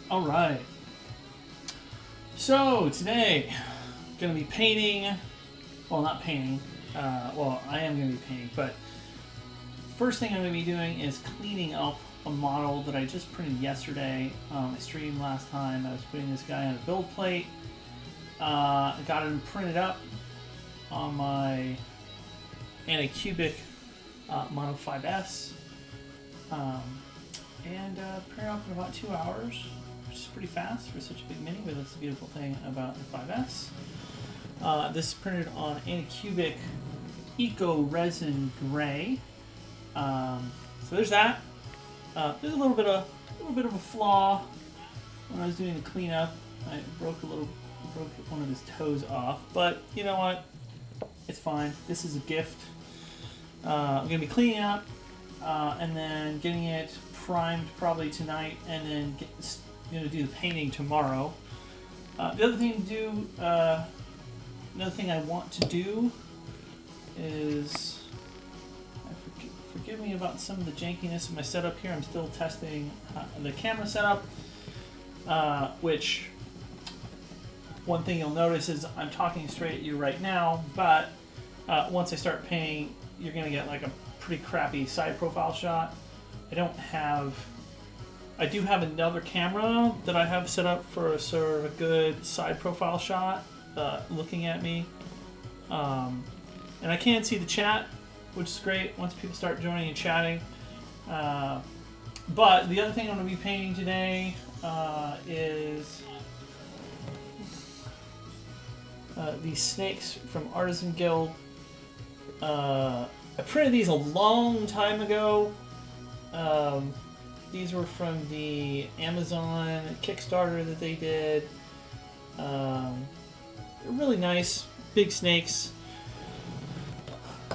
All right. So today, I'm gonna be painting. Well, not painting. Well, I am gonna be painting, but first thing I'm gonna be doing is cleaning up a model that I just printed yesterday. I streamed last time. I was putting this guy on a build plate. I got him printed up on my Anycubic Mono 5S, and printed up in about 2 hours. Which is pretty fast for such a big mini, but that's the beautiful thing about the 5S. This is printed on Anycubic Eco Resin Gray. So there's that. There's a little bit of a flaw when I was doing the cleanup. I broke one of his toes off, but you know what? It's fine. This is a gift. I'm gonna be cleaning up and then getting it primed probably tonight, and then going to do the painting tomorrow. The other thing to do, another thing I want to do is, forgive me about some of the jankiness of my setup here. I'm still testing the camera setup, which one thing you'll notice is I'm talking straight at you right now, but once I start painting, you're going to get like a pretty crappy side profile shot. I do have another camera that I have set up for a sort of a good side profile shot looking at me. And I can see the chat, which is great once people start joining and chatting. But the other thing I'm going to be painting today is these snakes from Artisan Guild. I printed these a long time ago. These were from the Amazon Kickstarter that they did. They're really nice, big snakes.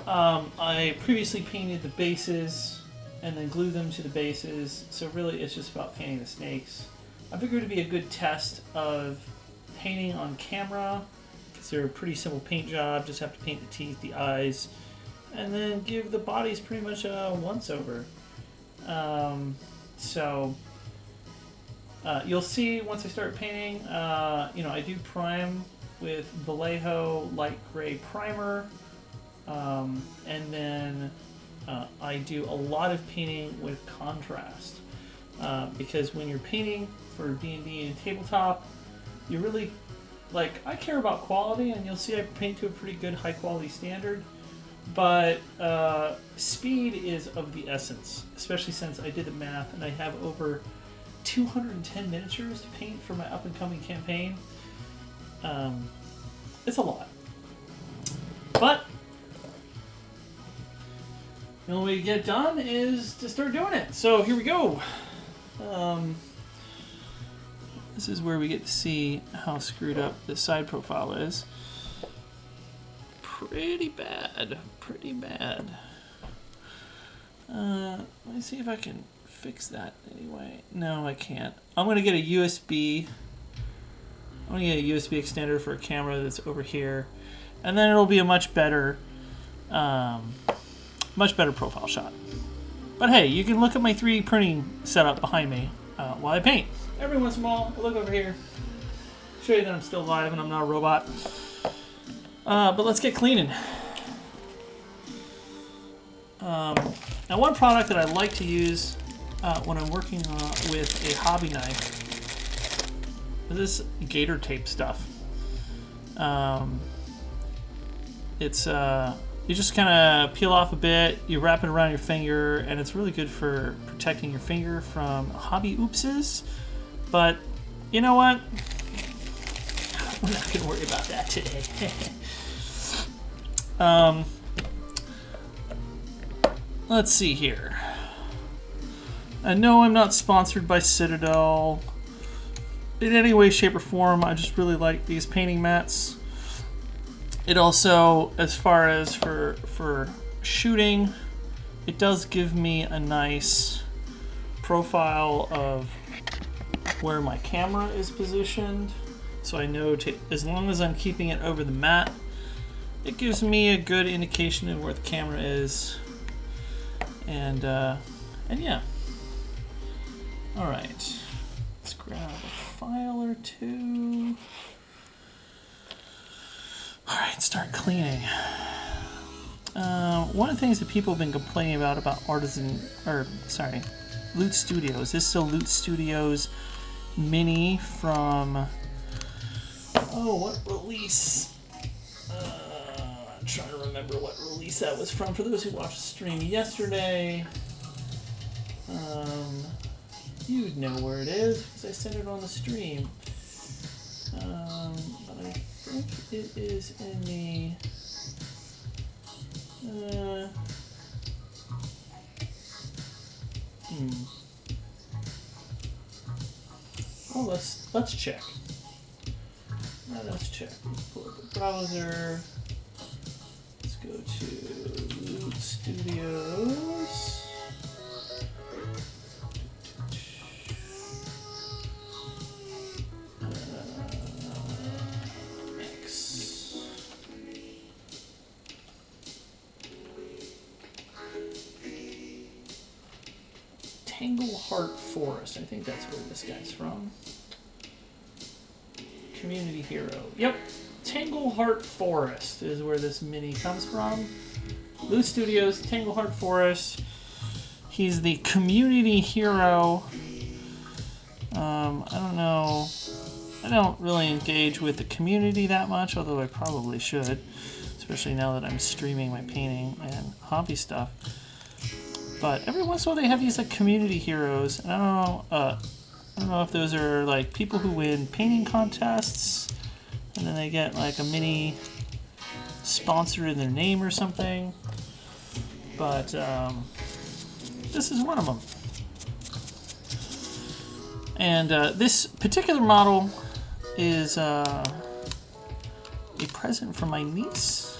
I previously painted the bases and then glued them to the bases, so really it's just about painting the snakes. I figured it'd be a good test of painting on camera, because they're a pretty simple paint job. Just have to paint the teeth, the eyes, and then give the bodies pretty much a once-over. So you'll see once I start painting, I do prime with Vallejo light gray primer, and then I do a lot of painting with contrast, because when you're painting for D&D and tabletop, you really, I care about quality, and you'll see I paint to a pretty good high quality standard. But speed is of the essence, especially since I did the math and I have over 210 miniatures to paint for my up-and-coming campaign. It's a lot. But the only way to get it done is to start doing it. So here we go. This is where we get to see how screwed up the side profile is. Pretty bad. Let me see if I can fix that anyway. No, I can't. I'm gonna get a USB. I'm gonna get a USB extender for a camera that's over here, and then it'll be a much better profile shot. But hey, you can look at my 3D printing setup behind me while I paint. Every once in a while, I'll look over here, show you that I'm still alive and I'm not a robot. But let's get cleaning. Now, one product that I like to use when I'm working with a hobby knife is this gator tape stuff. It's you just kind of peel off a bit, you wrap it around your finger, and it's really good for protecting your finger from hobby oopses. But you know what? We're not going to worry about that today. Let's see here. No, I'm not sponsored by Citadel in any way, shape, or form. I just really like these painting mats. It also, as far as for shooting, it does give me a nice profile of where my camera is positioned. So I know as long as I'm keeping it over the mat, it gives me a good indication of where the camera is. And yeah. All right, let's grab a file or two. All right, start cleaning. One of the things that people have been complaining about Loot Studios. This is a Loot Studios mini from, what release? I'm trying to remember what release that was from. For those who watched the stream yesterday, you'd know where it is because I sent it on the stream. But I think it is in the Oh, let's check. Let's check. Let's pull up the browser. Let's go to Loot Studios. Tangleheart Forest. I think that's where this guy's from. Community hero. Yep. Tangleheart Forest is where this mini comes from. Loot Studios, Tangleheart Forest. He's the community hero. I don't know. I don't really engage with the community that much, although I probably should, especially now that I'm streaming my painting and hobby stuff. But every once in a while they have these like community heroes, and I don't know if those are like people who win painting contests, and then they get like a mini sponsor in their name or something. But this is one of them. And this particular model is a present from my niece,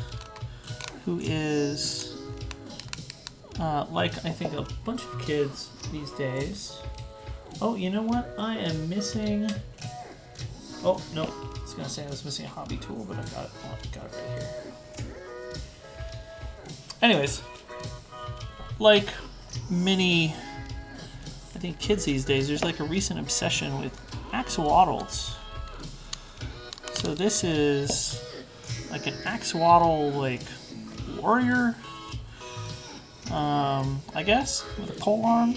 who is like I think a bunch of kids these days. Oh, you know what? I am missing. Oh no, I was gonna say I was missing a hobby tool, but I got it. Oh, got it right here. Anyways, like many, I think kids these days, there's like a recent obsession with axolotls. So this is like an axolotl like warrior. I guess, with a pole arm.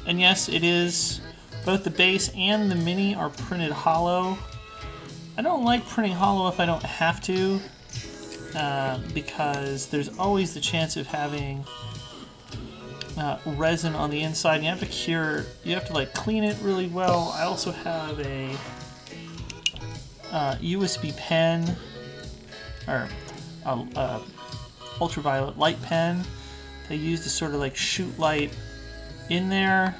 And yes, it is, both the base and the mini are printed hollow. I don't like printing hollow if I don't have to, because there's always the chance of having resin on the inside. And you have to like clean it really well. I also have a USB pen, or ultraviolet light pen they use to sort of like shoot light in there.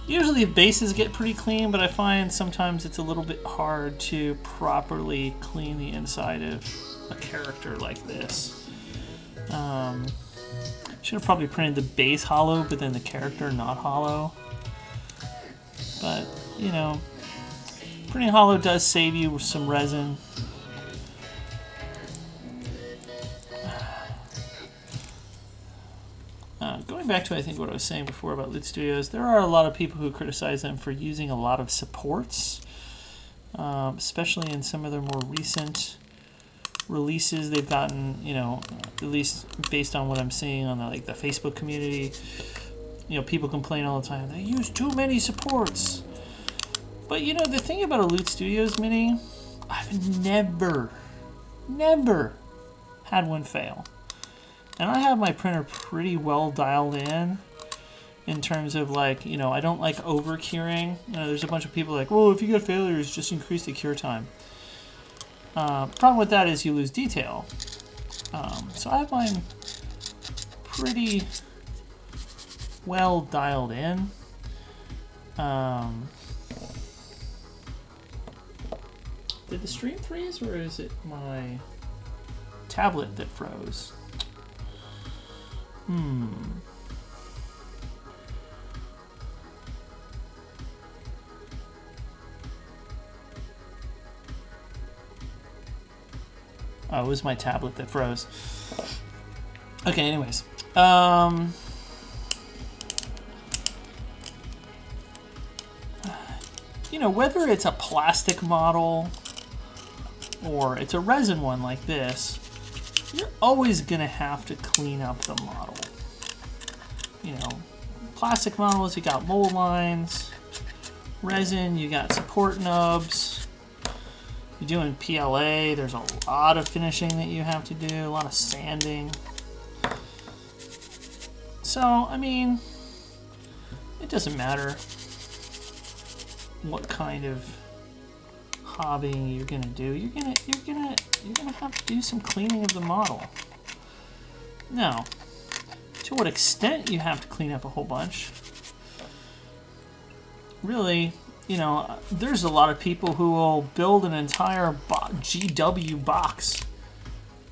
Usually the bases get pretty clean, but I find sometimes it's a little bit hard to properly clean the inside of a character like this. Should have probably printed the base hollow, but then the character not hollow. But, you know, printing hollow does save you some resin. Going back to, I think, what I was saying before about Loot Studios, there are a lot of people who criticize them for using a lot of supports, especially in some of their more recent releases. They've gotten, you know, at least based on what I'm seeing on the Facebook community, you know, people complain all the time, they use too many supports. But, you know, the thing about a Loot Studios mini, I've never Never had one fail. And I have my printer pretty well dialed in terms of, like, you know, I don't like over curing. You know, there's a bunch of people like, well, if you get failures, just increase the cure time. Problem with that is you lose detail. So I have mine pretty well dialed in. Did the stream freeze, or is it my tablet that froze? Oh, it was my tablet that froze. Okay, anyways. You know, whether it's a plastic model or it's a resin one like this, you're always gonna have to clean up the model. You know, plastic models, you got mold lines. Resin, you got support nubs. You're doing PLA, there's a lot of finishing that you have to do, a lot of sanding. So, I mean, it doesn't matter what kind of hobbying you're gonna do. You're gonna have to do some cleaning of the model. Now, to what extent you have to clean up a whole bunch? Really, you know, there's a lot of people who will build an entire GW box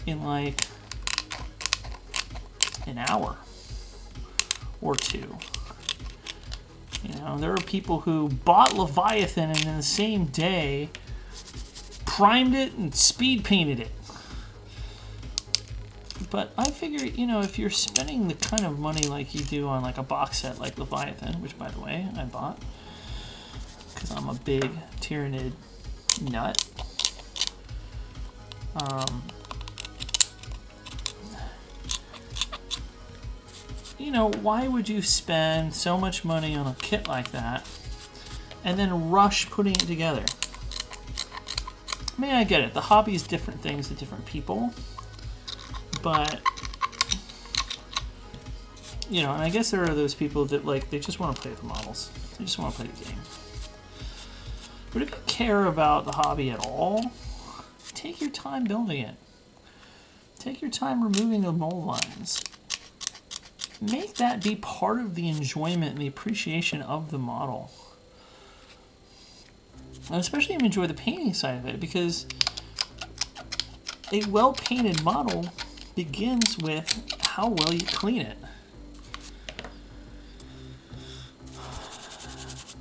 in like an hour or two. You know, there are people who bought Leviathan and in the same day primed it and speed painted it. But I figure, you know, if you're spending the kind of money like you do on like a box set like Leviathan, which by the way I bought because I'm a big Tyranid nut. You know, why would you spend so much money on a kit like that and then rush putting it together? I mean, I get it. The hobby is different things to different people. But, you know, and I guess there are those people that, like, they just want to play with the models. They just want to play the game. But if you care about the hobby at all, take your time building it. Take your time removing the mold lines. Make that be part of the enjoyment and the appreciation of the model. And especially if you enjoy the painting side of it, because a well-painted model begins with how well you clean it.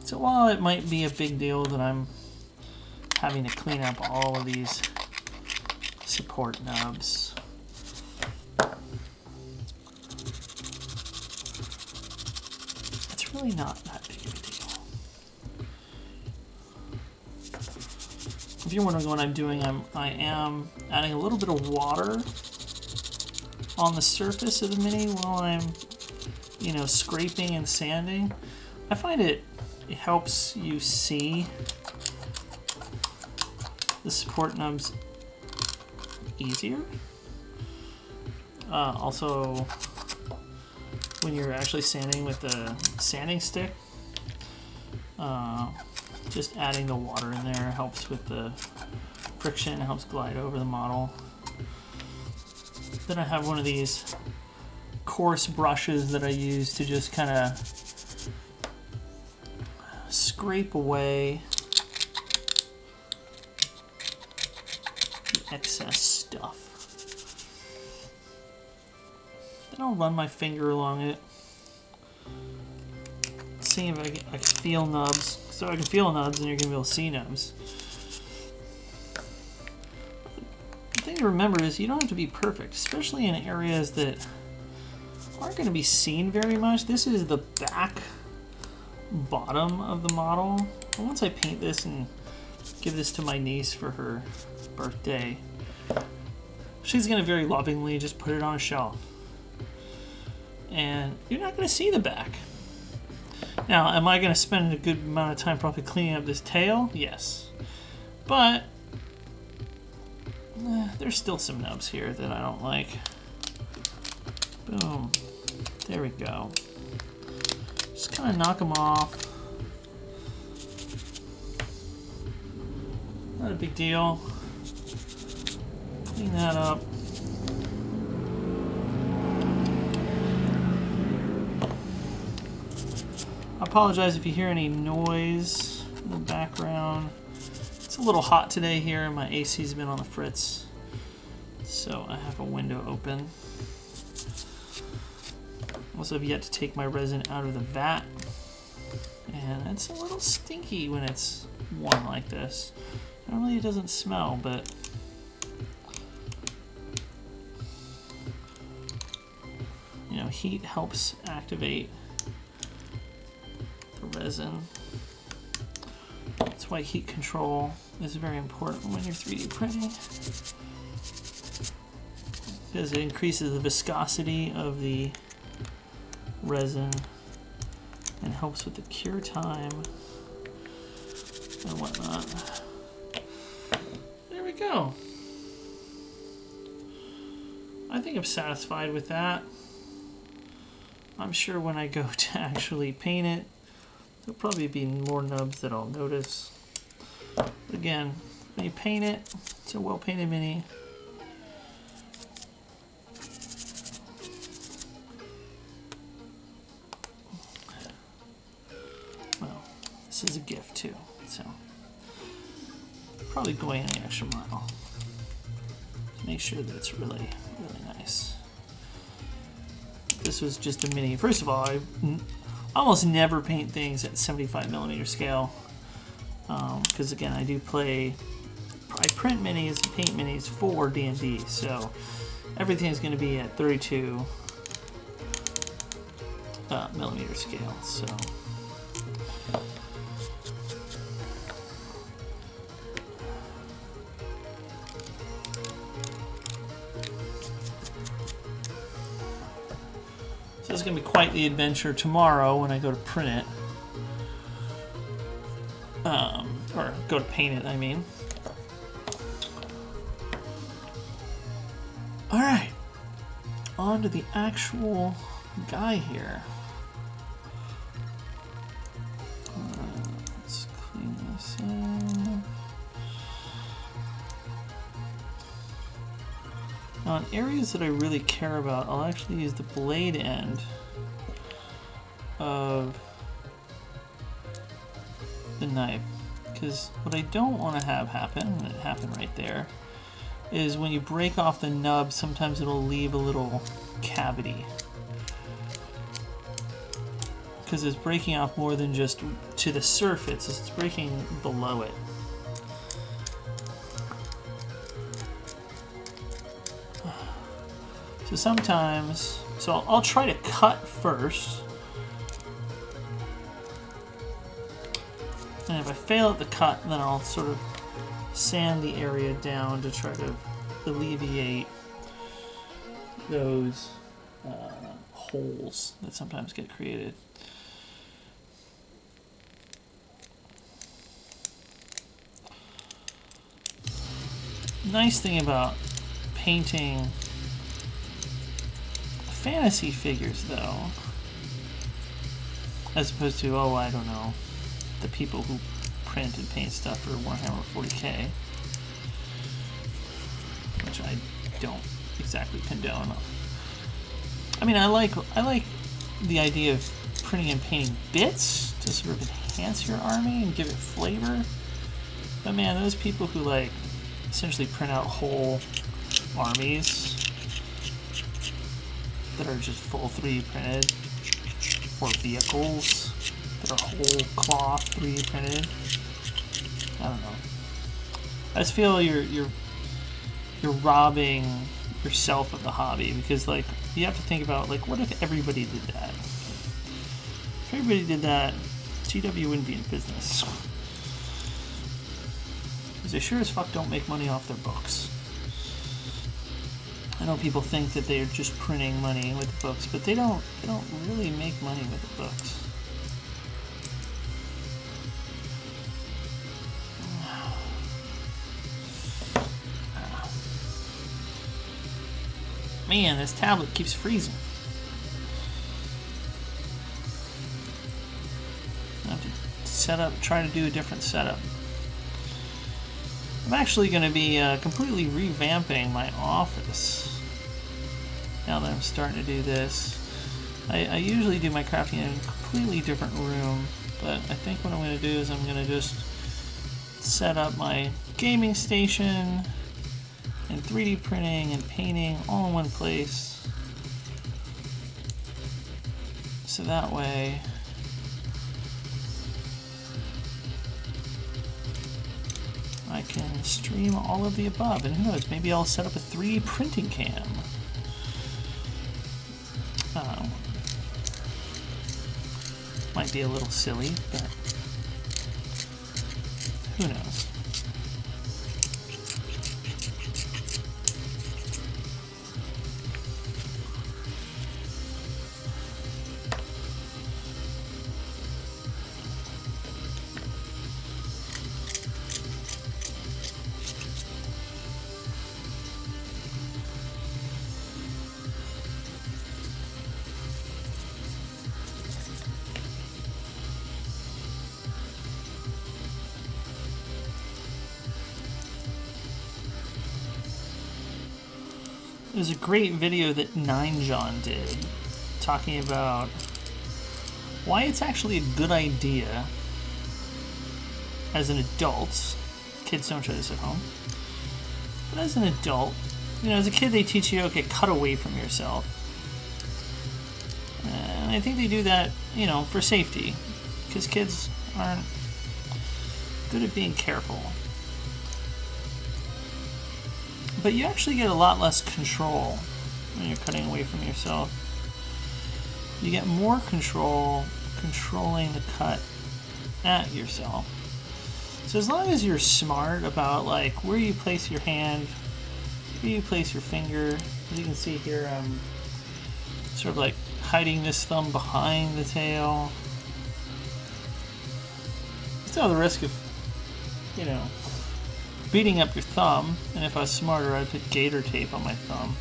So while it might be a big deal that I'm having to clean up all of these support nubs, it's really not that big of a deal. If you're wondering what I'm doing, I am adding a little bit of water on the surface of the Mini while I'm, you know, scraping and sanding. I find it helps you see the support nubs easier. Also, when you're actually sanding with the sanding stick, just adding the water in there helps with the friction, helps glide over the model. Then I have one of these coarse brushes that I use to just kind of scrape away the excess stuff. Then I'll run my finger along it, see if I can feel nubs. So I can feel nubs and you're going to be able to see nubs. The thing to remember is you don't have to be perfect, especially in areas that aren't going to be seen very much. This is the back bottom of the model. And once I paint this and give this to my niece for her birthday, she's going to very lovingly just put it on a shelf. And you're not going to see the back. Now, am I going to spend a good amount of time probably cleaning up this tail? Yes. But There's still some nubs here that I don't like. Boom. There we go. Just kind of knock them off. Not a big deal. Clean that up. I apologize if you hear any noise in the background. It's a little hot today here and my AC's been on the fritz, so I have a window open. Also have yet to take my resin out of the vat, and it's a little stinky when it's warm like this. Normally it doesn't smell, but you know, heat helps activate the resin. That's why heat control is very important when you're 3D printing, because it increases the viscosity of the resin and helps with the cure time and whatnot. There we go. I think I'm satisfied with that. I'm sure when I go to actually paint it, there'll probably be more nubs that I'll notice. But again, when you paint it, it's a well-painted mini. Well, this is a gift too, so probably going the extra mile to make sure that it's really, really nice. This was just a mini. First of all, I almost never paint things at 75mm scale, because again, I print minis and paint minis for D&D, so everything's going to be at 32mm scale. So this is going to be quite the adventure tomorrow when I go to print it. Or go to paint it, I mean. Alright. On to the actual guy here. Let's clean this up. Now, in areas that I really care about, I'll actually use the blade end of the knife, because what I don't want to have happen, and it happened right there, is when you break off the nub, sometimes it'll leave a little cavity, because it's breaking off more than just to the surface, it's breaking below it. So sometimes, I'll try to cut first, and if I fail at the cut, then I'll sort of sand the area down to try to alleviate those holes that sometimes get created. Nice thing about painting fantasy figures, though, as opposed to, oh, I don't know, the people who print and paint stuff for Warhammer 40K, which I don't exactly condone. I mean, I like the idea of printing and painting bits to sort of enhance your army and give it flavor. But man, those people who like essentially print out whole armies that are just full 3D printed, or vehicles that are whole cloth 3D printed, I don't know. I just feel you're robbing yourself of the hobby, because like you have to think about, like, what if everybody did that? If everybody did that, GW wouldn't be in business, because they sure as fuck don't make money off their books. I know people think that they're just printing money with the books, but they don't really make money with the books. Man, this tablet keeps freezing. I have to try to do a different setup. I'm actually going to be completely revamping my office now that I'm starting to do this. I usually do my crafting in a completely different room, but I think what I'm going to do is I'm going to just set up my gaming station and 3D printing and painting all in one place. So that way I can stream all of the above. And who knows, maybe I'll set up a 3D printing cam. Might be a little silly, but who knows. There's a great video that 9John did talking about why it's actually a good idea as an adult. Kids don't try this at home. But as an adult, you know, as a kid they teach you, okay, cut away from yourself. And I think they do that, you know, for safety. Because kids aren't good at being careful. But you actually get a lot less control when you're cutting away from yourself. You get more control controlling the cut at yourself. So as long as you're smart about like where you place your hand, where you place your finger, as you can see here, I'm sort of like hiding this thumb behind the tail. Still have the risk of, you know, beating up your thumb, and if I was smarter I'd put gator tape on my thumb.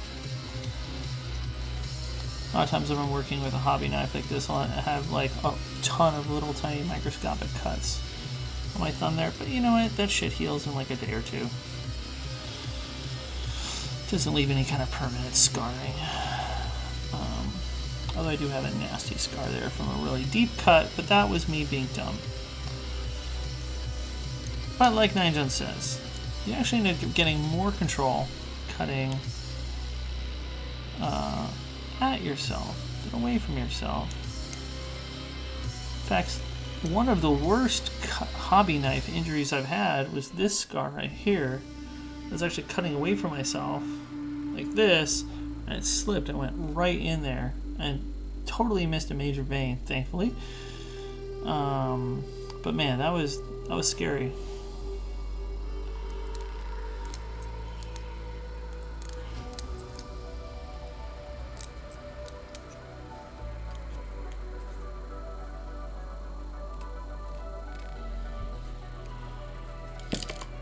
A lot of times when I'm working with a hobby knife like this, I'll have like a ton of little tiny microscopic cuts on my thumb there, but you know what, that shit heals in like a day or two. Doesn't leave any kind of permanent scarring. Although I do have a nasty scar there from a really deep cut, but that was me being dumb. But like 9John says, you actually end up getting more control cutting at yourself than away from yourself. In fact, one of the worst hobby knife injuries I've had was this scar right here. I was actually cutting away from myself like this, and it slipped and went right in there and totally missed a major vein, thankfully. But man, that was scary.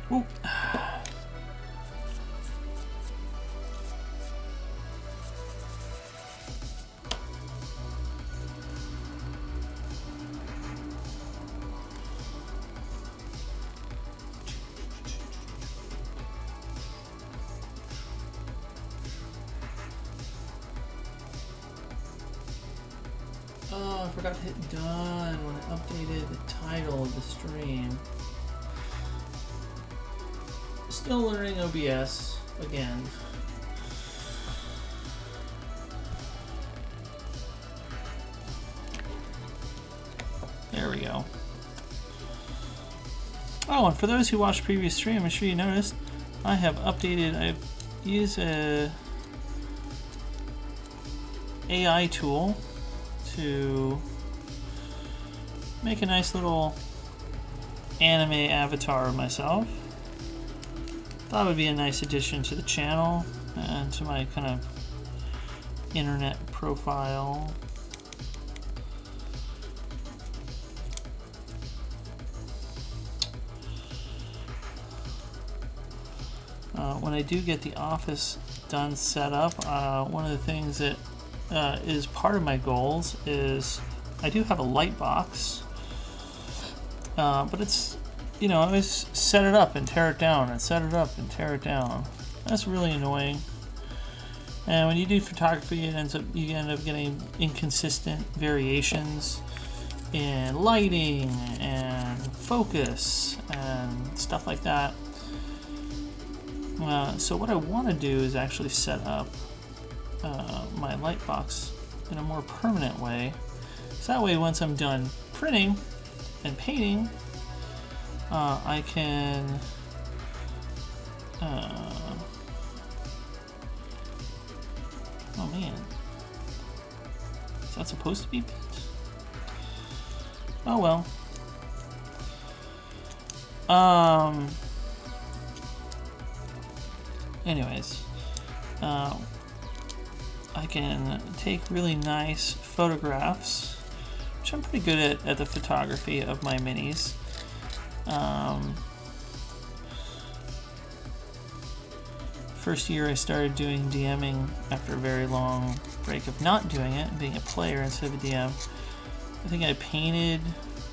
Ooh. Oh, I forgot to hit done when I updated the title of the stream. Still learning OBS again. There we go. Oh, and for those who watched previous stream, I'm sure you noticed I have updated. I've used a AI tool to make a nice little anime avatar of myself. Thought it would be a nice addition to the channel and to my kind of internet profile. When I do get the office done set up, one of the things that is part of my goals is I do have a light box, but it's, you know, I always set it up and tear it down and set it up and tear it down. That's really annoying. And when you do photography, you end up getting inconsistent variations in lighting and focus and stuff like that. So what I want to do is actually set up my light box in a more permanent way. So that way, once I'm done printing and painting, I can oh man, is that supposed to be bent? Oh well. Anyways, I can take really nice photographs, which I'm pretty good at the photography of my minis. First year I started doing DMing after a very long break of not doing it and being a player instead of a DM. I think I printed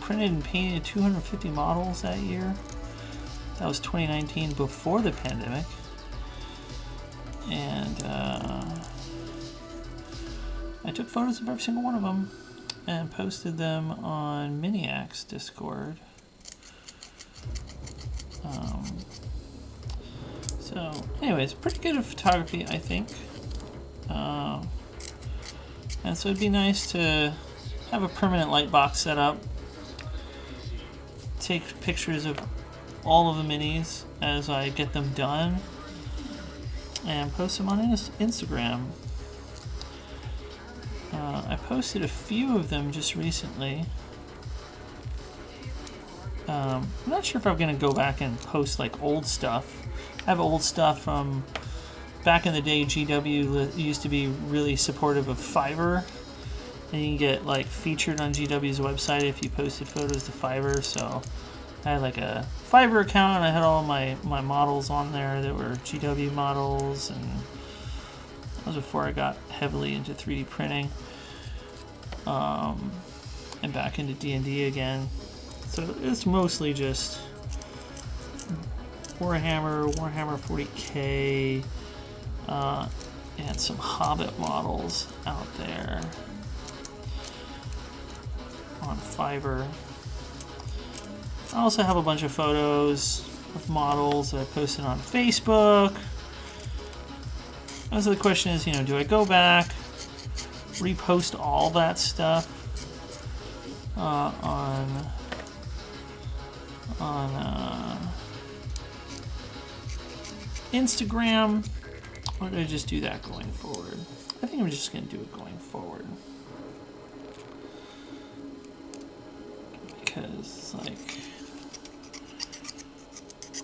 and painted 250 models that year. That was 2019, before the pandemic. And I took photos of every single one of them and posted them on Miniac's Discord. So anyways, pretty good at photography, I think. And so it'd be nice to have a permanent light box set up, take pictures of all of the minis as I get them done, and post them on Instagram. I posted a few of them just recently. I'm not sure if I'm going to go back and post like old stuff. I have old stuff from back in the day. GW used to be really supportive of Fiverr, and you can get like featured on GW's website if you posted photos to Fiverr. So I had like a Fiverr account, and I had all my models on there that were GW models, and that was before I got heavily into 3D printing, and back into D&D again. So it's mostly just Warhammer 40K, and some Hobbit models out there on Fiverr. I also have a bunch of photos of models that I posted on Facebook. So the question is, you know, do I go back, repost all that stuff on Instagram, or do I just do that going forward? I think I'm just going to do it going forward, because, like,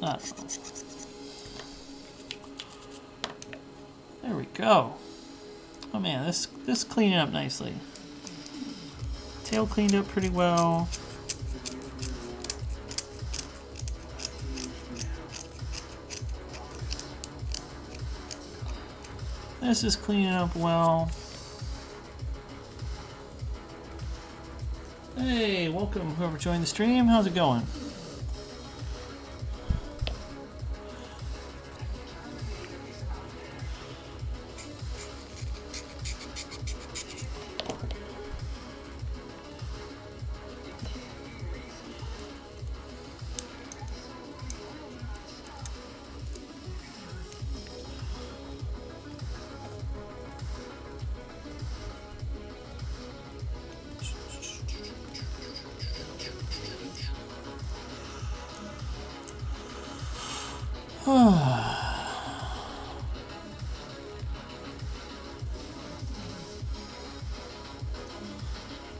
I don't know. There we go. Oh man, this cleaned up nicely. Tail cleaned up pretty well. This is cleaning up well. Hey, welcome whoever joined the stream. How's it going?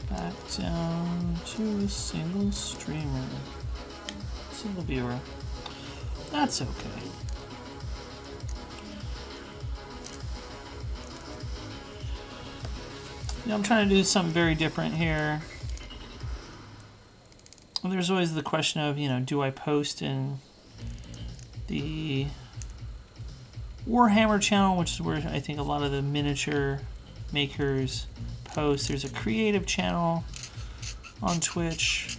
Back down to a single streamer. Single viewer. That's okay. Yeah, I'm trying to do something very different here. And there's always the question of, you know, do I post in the Warhammer channel, which is where I think a lot of the miniature makers post. There's a creative channel on Twitch.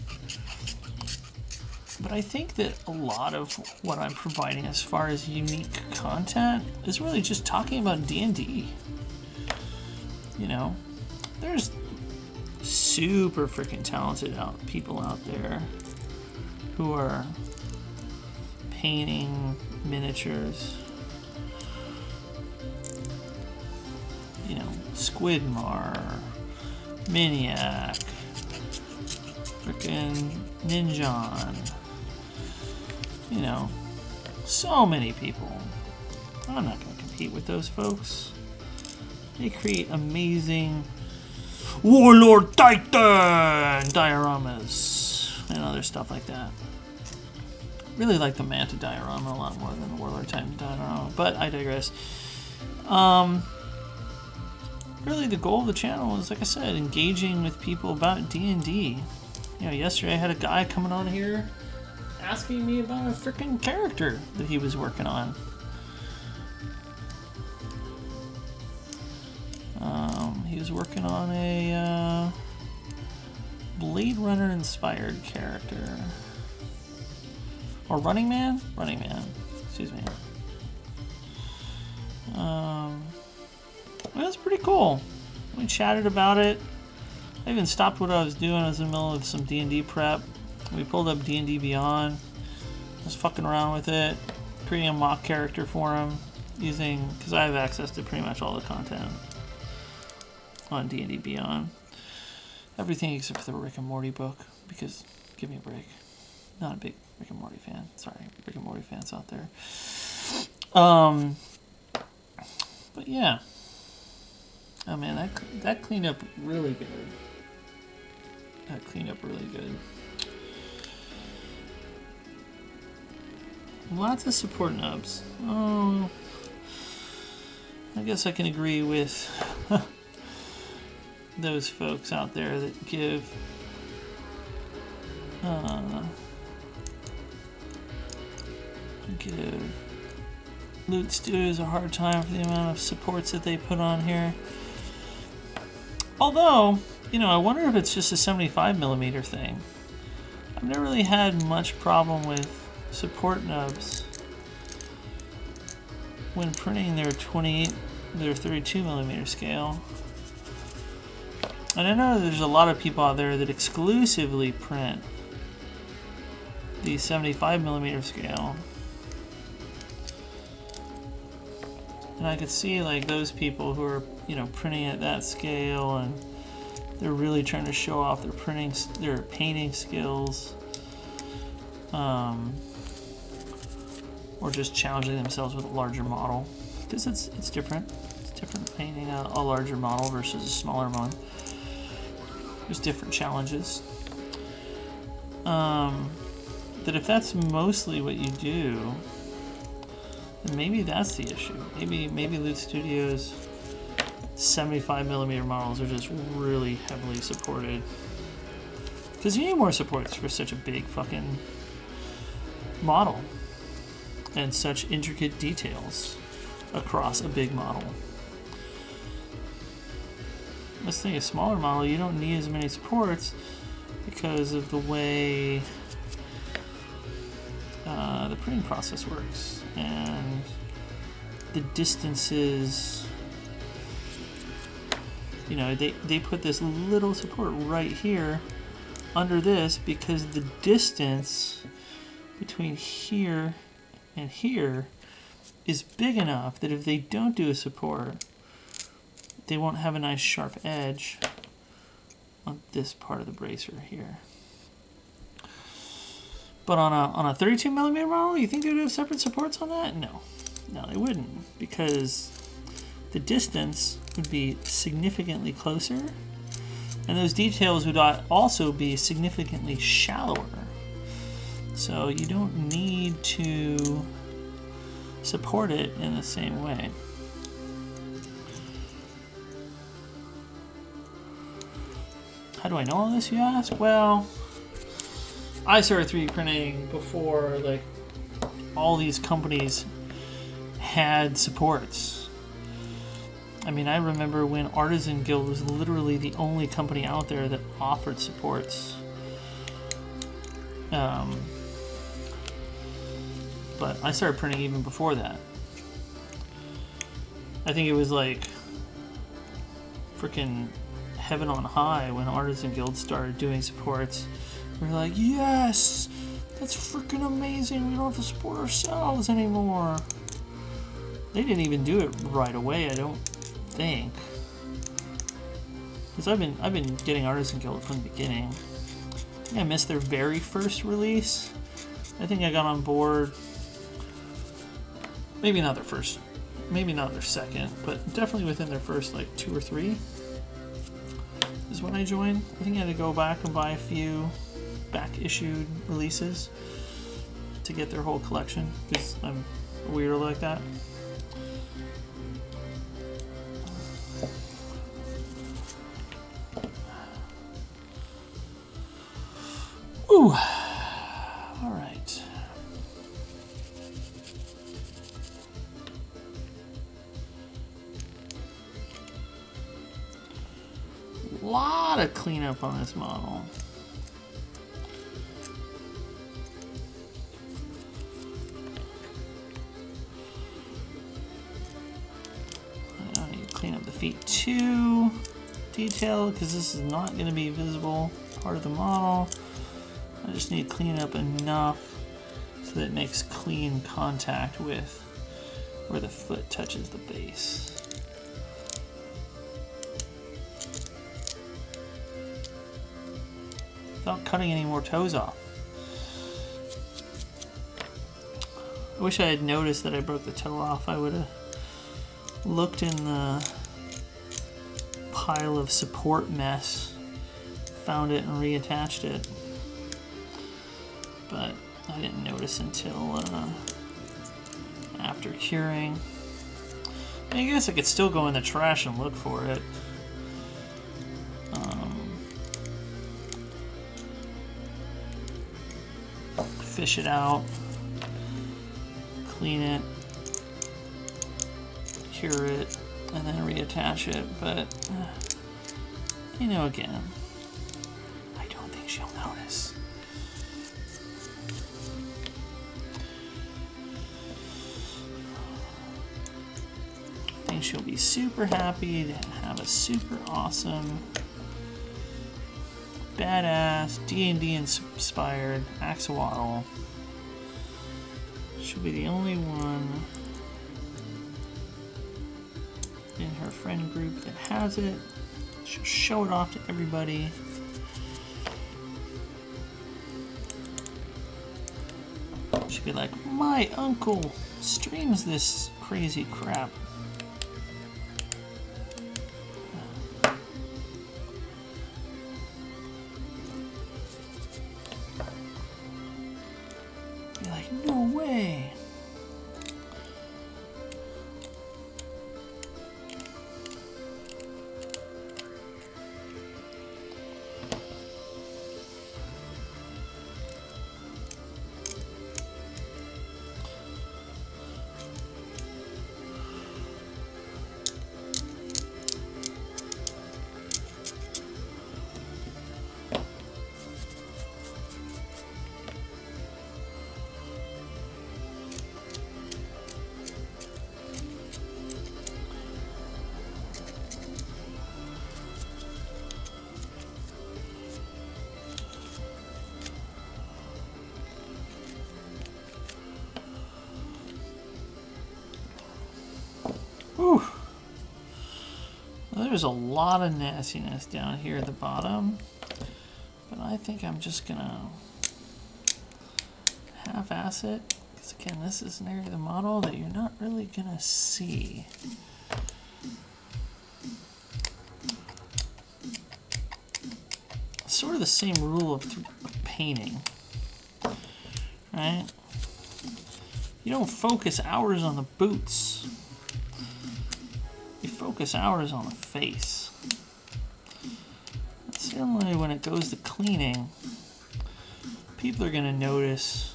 But I think that a lot of what I'm providing as far as unique content is really just talking about D&D. You know, there's super freaking talented people out there who are painting miniatures. You know, Squidmar, Miniac, frickin' Ninjon. You know, so many people. I'm not going to compete with those folks. They create amazing Warlord Titan dioramas and other stuff like that. Really like the Manta diorama a lot more than the Warlord Titan diorama, but I digress. Really the goal of the channel is, like I said, engaging with people about D&D. You know, yesterday I had a guy coming on here asking me about a freaking character that he was working on. He was working on a Blade Runner inspired character. Or Running Man? Running Man. Excuse me. Well, that's pretty cool. We chatted about it. I even stopped what I was doing. I was in the middle of some D&D prep. We pulled up D&D Beyond. I was fucking around with it, creating a mock character for him, because I have access to pretty much all the content on D&D Beyond. Everything except for the Rick and Morty book, because give me a break. Not a big Rick and Morty fan. Sorry, Rick and Morty fans out there. But yeah. Oh man, that cleaned up really good. That cleaned up really good. Lots of support nubs. Oh, I guess I can agree with those folks out there that give Loot Studios a hard time for the amount of supports that they put on here. Although, you know, I wonder if it's just a 75mm thing. I've never really had much problem with support nubs when printing their 32mm scale. And I know there's a lot of people out there that exclusively print the 75mm scale. And I could see like those people who are, you know, printing at that scale and they're really trying to show off their painting skills. Or just challenging themselves with a larger model, because it's different. It's different painting a larger model versus a smaller one. There's different challenges. That if that's mostly what you do, then maybe that's the issue. Maybe Loot Studios 75mm models are just really heavily supported. Because you need more supports for such a big fucking model and such intricate details across a big model. Let's think a smaller model, you don't need as many supports because of the way the printing process works and the distances. You know, they put this little support right here under this because the distance between here and here is big enough that if they don't do a support, they won't have a nice sharp edge on this part of the bracer here. But on a 32mm model, you think they would have separate supports on that? No, they wouldn't, because the distance would be significantly closer, and those details would also be significantly shallower. So you don't need to support it in the same way. How do I know all this, you ask? Well, I started 3D printing before like all these companies had supports. I mean, I remember when Artisan Guild was literally the only company out there that offered supports. But I started printing even before that. I think it was like freaking heaven on high when Artisan Guild started doing supports. We were like, yes, that's freaking amazing. We don't have to support ourselves anymore. They didn't even do it right away, I don't think. Because I've been getting Artisan Guild from the beginning. I think I missed their very first release. I think I got on board. Maybe not their first. Maybe not their second, but definitely within their first like 2 or 3 is when I joined. I think I had to go back and buy a few back-issued releases to get their whole collection because I'm a weirdo like that. Ooh. All right. Lot of cleanup on this model. I need to clean up the feet too. Detail, because this is not going to be visible part of the model. I just need to clean up enough so that it makes clean contact with where the foot touches the base. Without cutting any more toes off. I wish I had noticed that I broke the toe off. I would have looked in the pile of support mess, found it and reattached it. But I didn't notice until after curing. I guess I could still go in the trash and look for it. Fish it out, clean it, cure it, and then reattach it, but you know, again, I don't think she'll notice. I think she'll be super happy to have a super awesome, badass, D&D inspired axolotl. She'll be the only one in her friend group that has it. She'll show it off to everybody. She'll be like, my uncle streams this crazy crap. Be like, no way. Whew. Well, there's a lot of nastiness down here at the bottom, but I think I'm just gonna half-ass it, because again, this is an area of the model that you're not really gonna see. It's sort of the same rule of painting, right? You don't focus hours on the boots. You focus hours on the face. Similarly, when it goes to cleaning, people are going to notice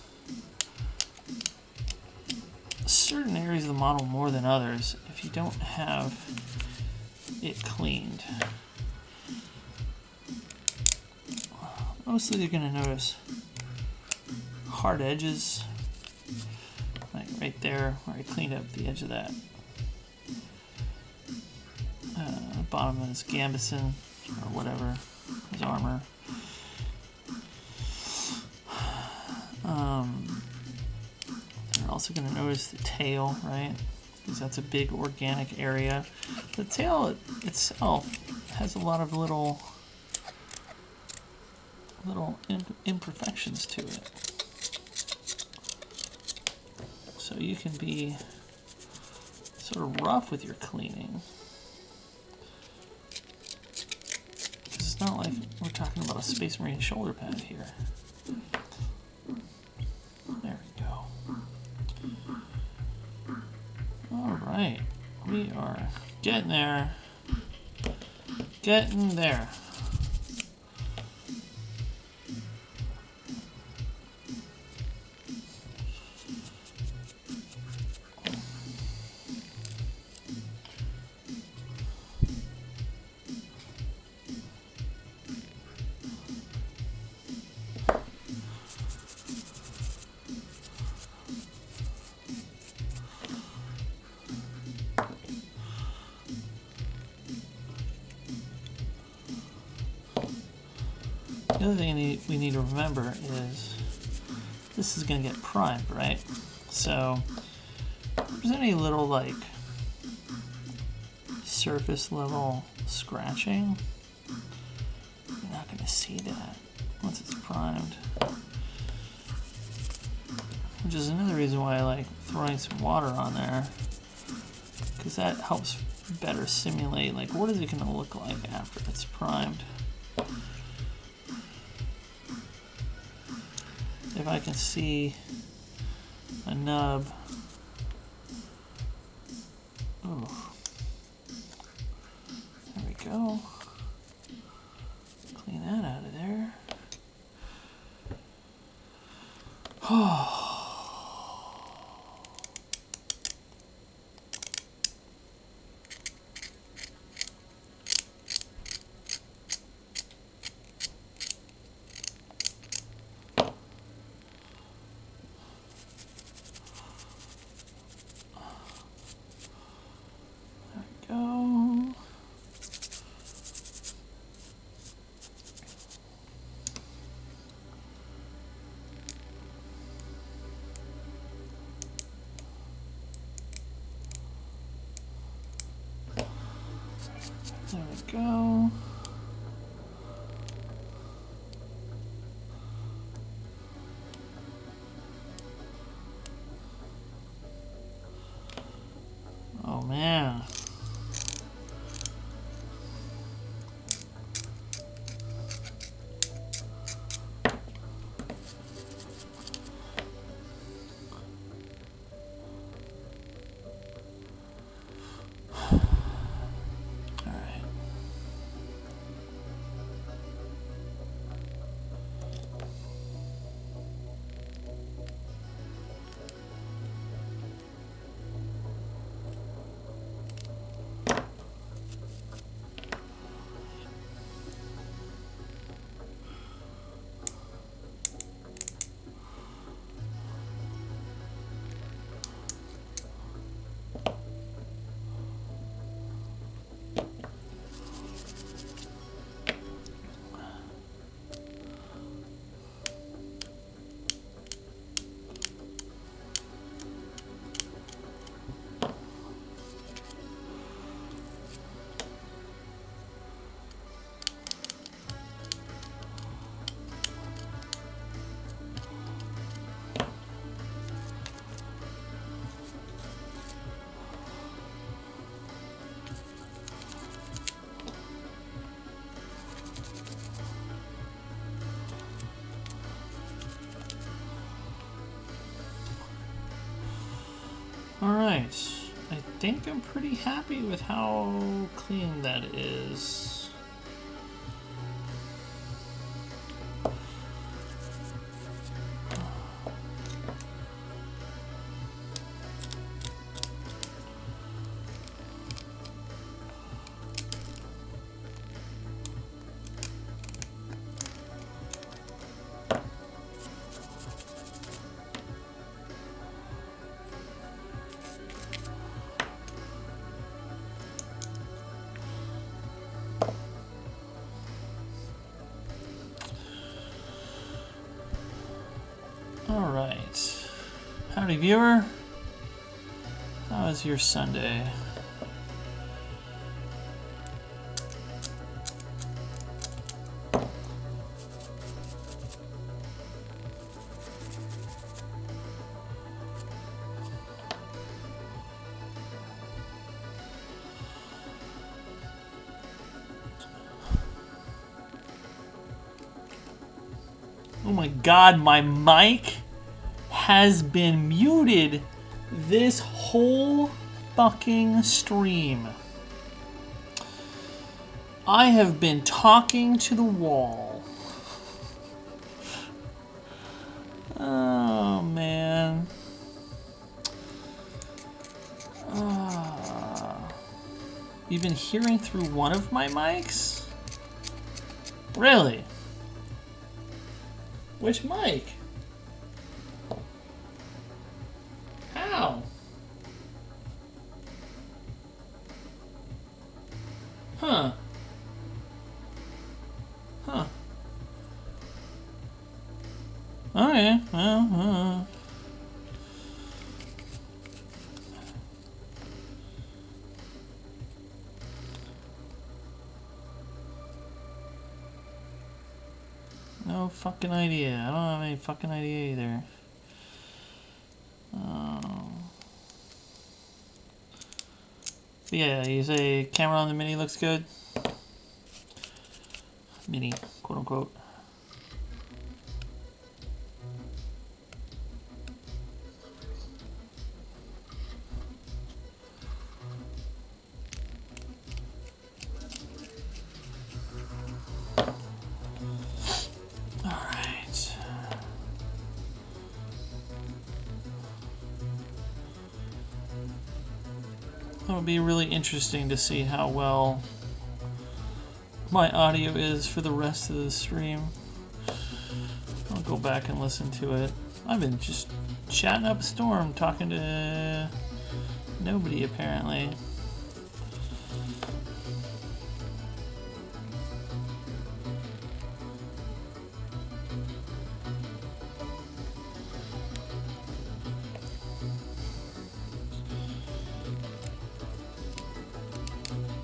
certain areas of the model more than others if you don't have it cleaned. Mostly you're going to notice hard edges, like right there where I cleaned up the edge of that bottom of his gambeson or whatever, his armor. You're also going to notice the tail, right? Because that's a big organic area. The tail itself has a lot of little imperfections to it. So you can be sort of rough with your cleaning. It's not like we're talking about a Space Marine shoulder pad here. There we go. Alright, we are getting there. Getting there. The other thing we need to remember is this is going to get primed, right? So if there's any little like surface level scratching, you're not going to see that once it's primed. Which is another reason why I like throwing some water on there, because that helps better simulate like what is it going to look like after it's primed. If I can see a nub, ooh, there we go. Clean that out of there. Oh. There we go. Oh man. Alright, I think I'm pretty happy with how clean that is. All right. Howdy, viewer. How was your Sunday? Oh my god, my mic has been muted this whole fucking stream. I have been talking to the wall. Oh man. You've been hearing through one of my mics? Really? Which mic? How? Huh. Huh. Okay, well, no fucking idea. I don't have any fucking idea either. But yeah, you say camera on the Mini looks good? Mini, quote unquote. It'll be really interesting to see how well my audio is for the rest of the stream. I'll go back and listen to it. I've been just chatting up a storm, talking to nobody apparently.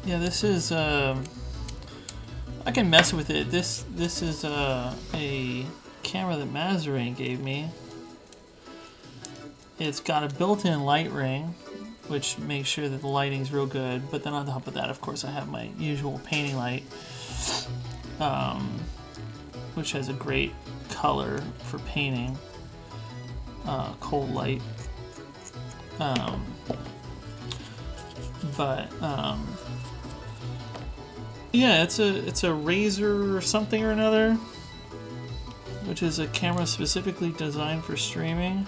Yeah, this is I can mess with it. This is a camera that Mazrain gave me. It's got a built-in light ring, which makes sure that the lighting's real good. But then on top of that, of course, I have my usual painting light, which has a great color for painting, cold light. Yeah, it's a Razor or something or another, which is a camera specifically designed for streaming.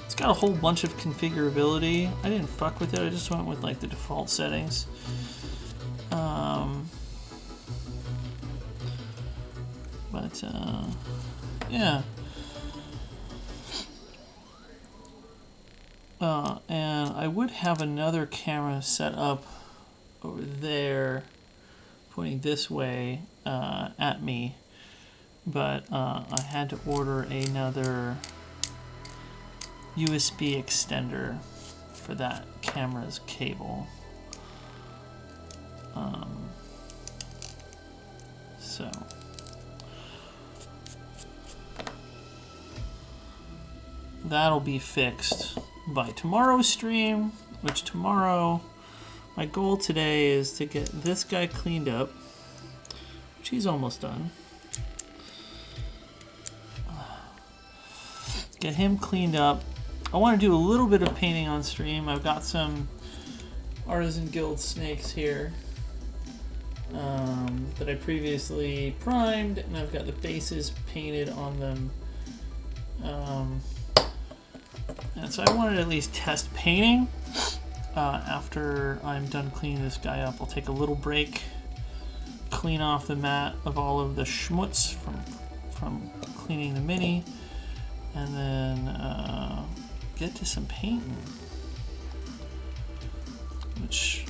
It's got a whole bunch of configurability. I didn't fuck with it. I just went with like the default settings. Yeah. And I would have another camera set up over there, pointing this way at me, but I had to order another USB extender for that camera's cable. So that'll be fixed by tomorrow's stream, which tomorrow, my goal today is to get this guy cleaned up, which he's almost done. Get him cleaned up. I want to do a little bit of painting on stream. I've got some Artisan Guild snakes here that I previously primed, and I've got the bases painted on them. And so I wanted to at least test painting. After I'm done cleaning this guy up, I'll take a little break, clean off the mat of all of the schmutz from cleaning the Mini, and then get to some painting, which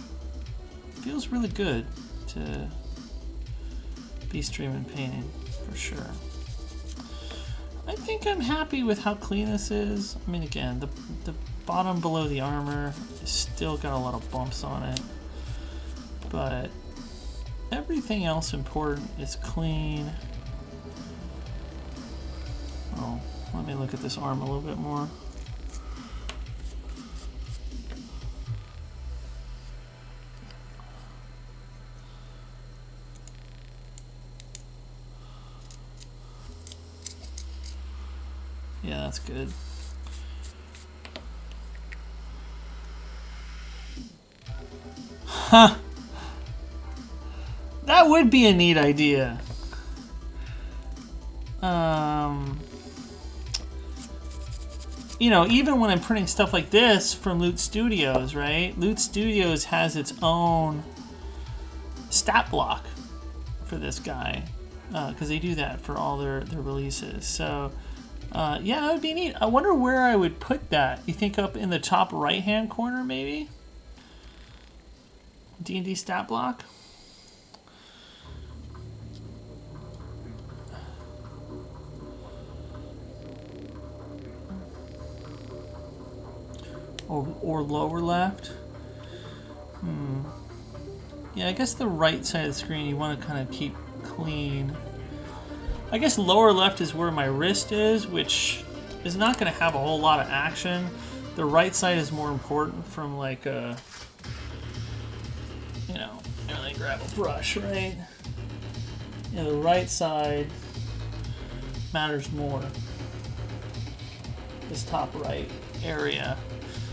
feels really good to be streaming painting for sure. I think I'm happy with how clean this is. I mean, again, the bottom below the armor is still got a lot of bumps on it, but everything else important is clean. Oh, let me look at this arm a little bit more. Yeah, that's good. Huh. That would be a neat idea. You know, even when I'm printing stuff like this from Loot Studios, right? Loot Studios has its own stat block for this guy, because they do that for all their releases. So, yeah, that would be neat. I wonder where I would put that. You think up in the top right-hand corner, maybe? D&D stat block? Or lower left? Yeah, I guess the right side of the screen you want to kind of keep clean. I guess lower left is where my wrist is, which is not going to have a whole lot of action. The right side is more important from like a, you know, let me grab a brush, right? Yeah, the right side matters more. This top right area.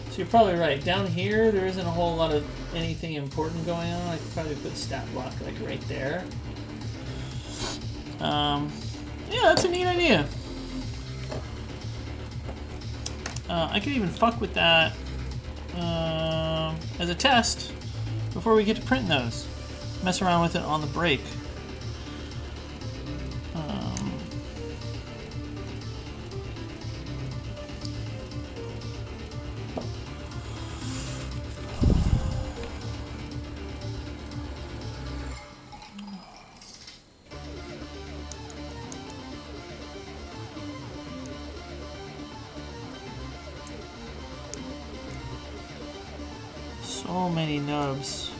So you're probably right. Down here, there isn't a whole lot of anything important going on. I could probably put stat block like right there. Yeah, that's a neat idea. I could even fuck with that as a test before we get to printing those. Mess around with it on the break. So many nubs.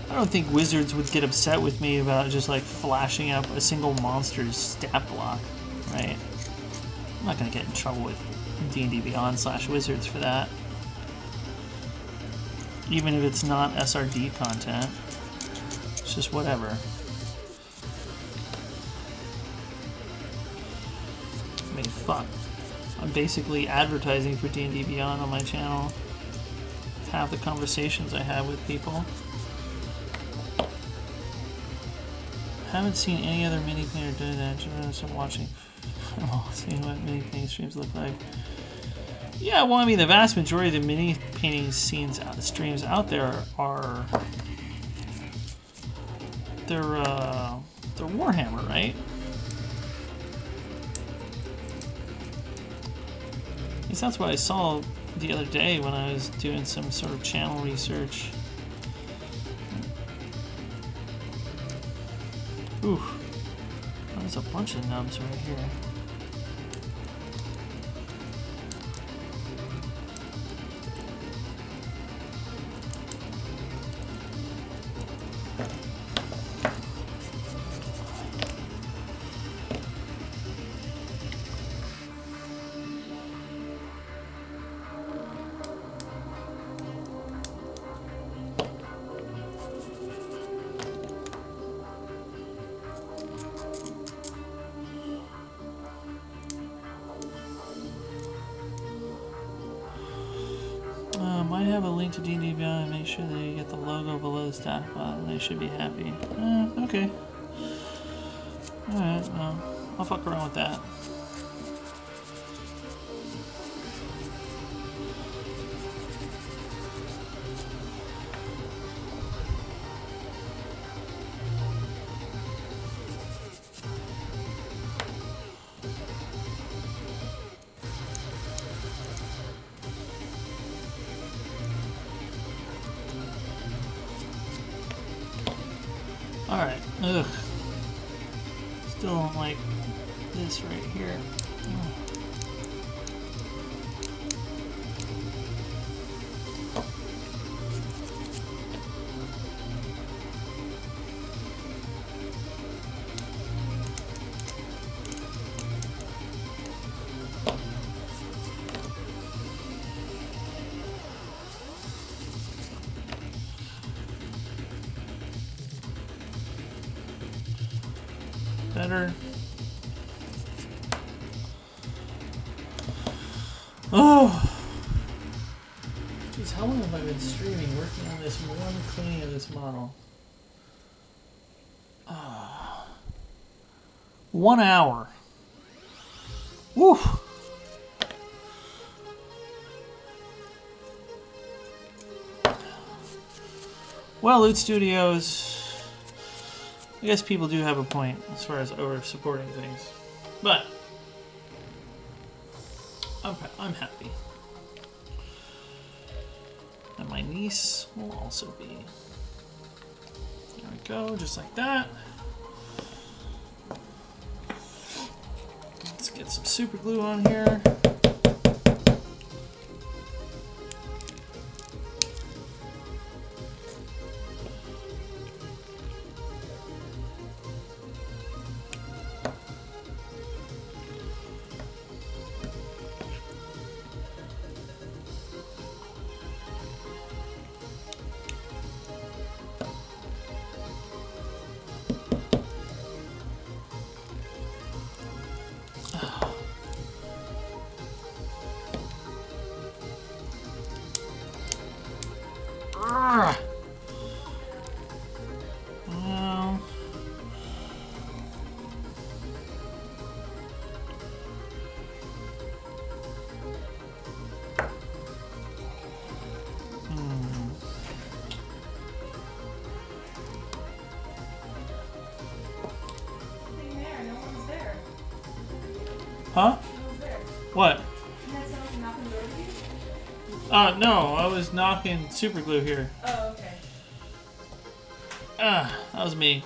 I don't think Wizards would get upset with me about just like flashing up a single monster's stat block, right? I'm not going to get in trouble with D&D Beyond / Wizards for that. Even if it's not SRD content. It's just whatever. I mean, fuck. I'm basically advertising for D&D Beyond on my channel. Half the conversations I have with people. Haven't seen any other mini painter do that. Just watching. Seeing what mini painting streams look like. Yeah, well, I mean, the vast majority of the mini painting streams out there are they're Warhammer, right? At least that's what I saw the other day when I was doing some sort of channel research. Ooh, there's a bunch of nubs right here. Might have a link to D&D Beyond and make sure that you get the logo below the stat file and they should be happy. Okay. Alright, well, I'll fuck around with that. Alright, ugh. Still don't like this right here. Better. Oh! Jeez, how long have I been streaming working on this one cleaning of this model? 1 hour. Woo! Well, Loot Studios, I guess people do have a point as far as over-supporting things, but I'm happy. And my niece will also be. There we go, just like that. Let's get some super glue on here. Huh? What? No, I was knocking super glue here. Oh, okay. That was me.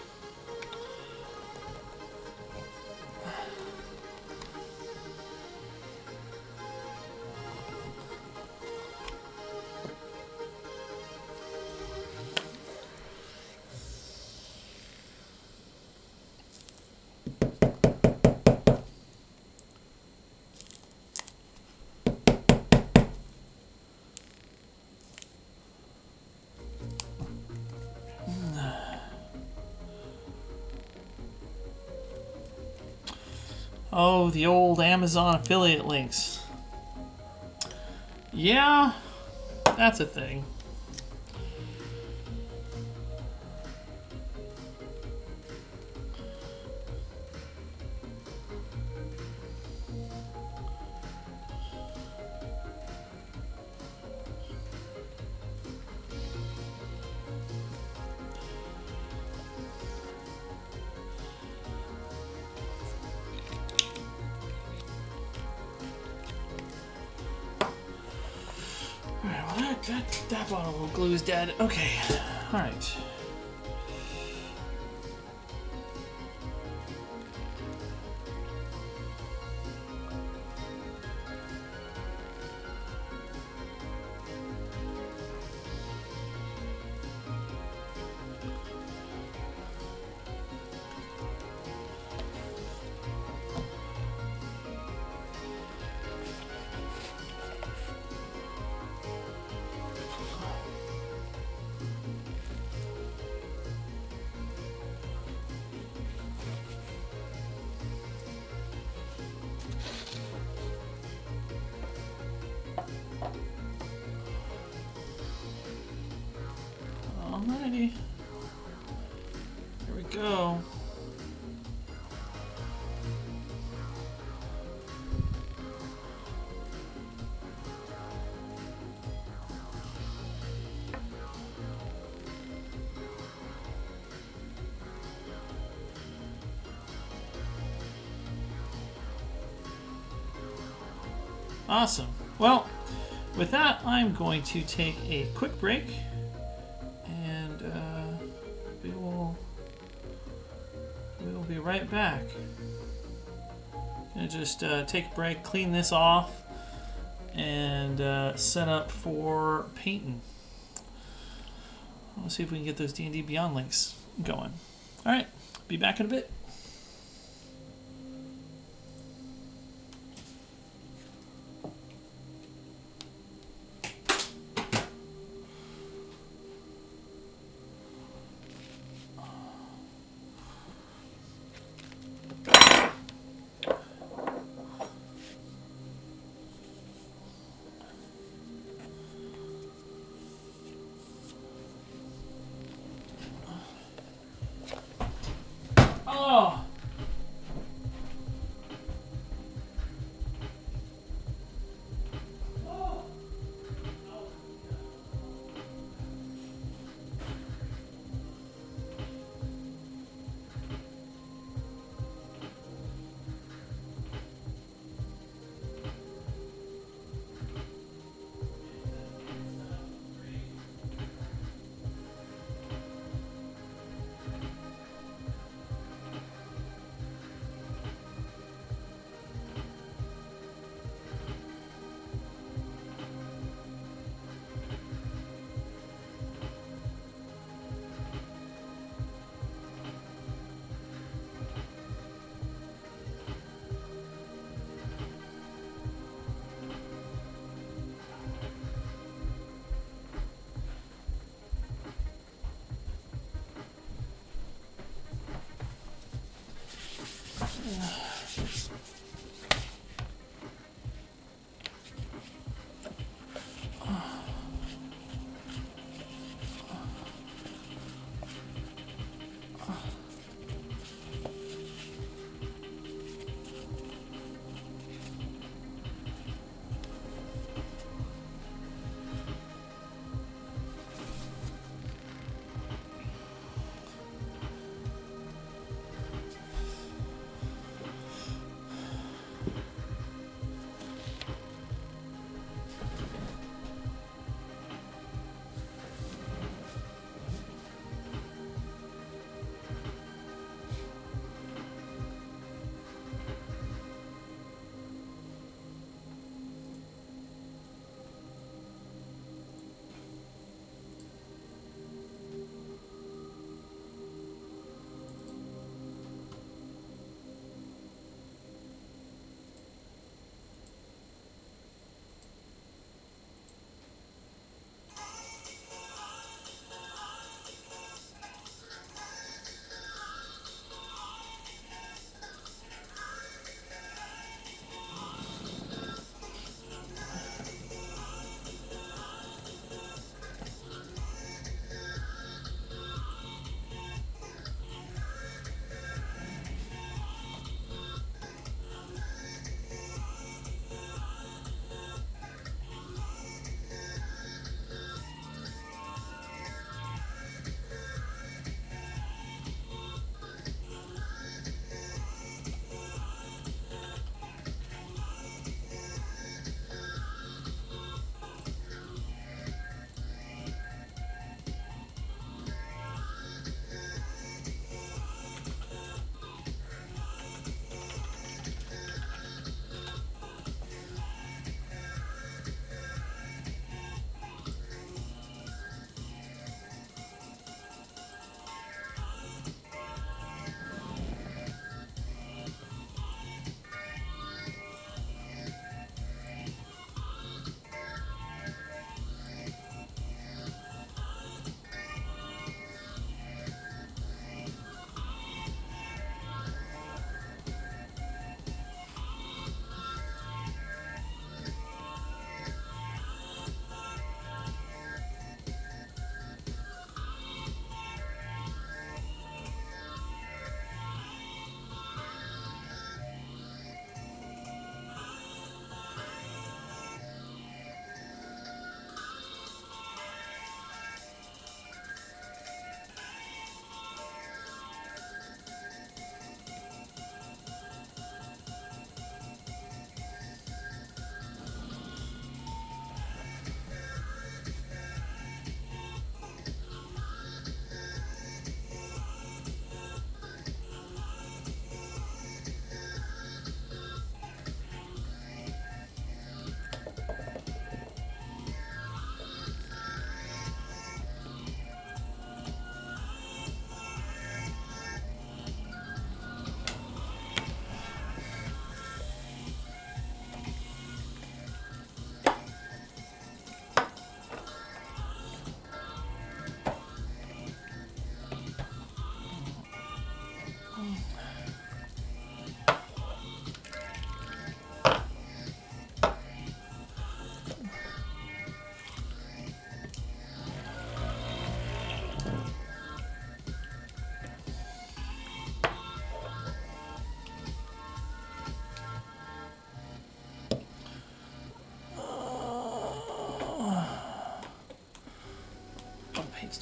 Oh, the old Amazon affiliate links. Yeah, that's a thing. That bottle of glue is dead. Okay, all right. Alrighty. Here we go. Awesome. Well, with that, I'm going to take a quick break, and we will right back. Gonna just take a break, clean this off, and set up for painting. Let's see if we can get those D&D Beyond links going. All right, be back in a bit. Oh!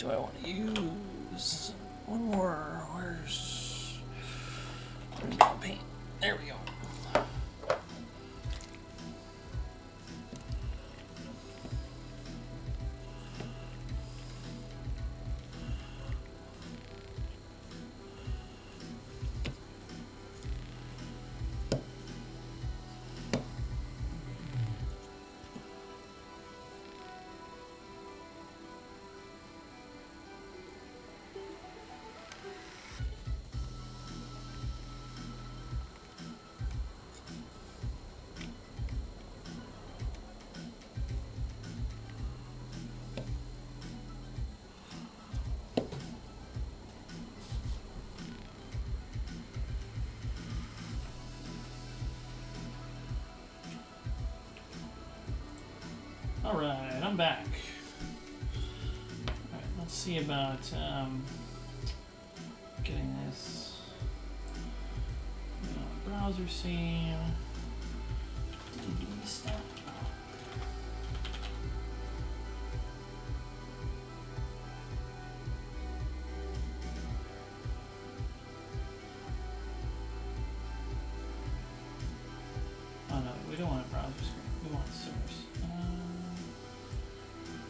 do I want to use? One more. Where's the paint? There we go. All right, I'm back. All right, let's see about getting this browser scene. Stuff. Oh no, we don't want a browser screen. We want a source.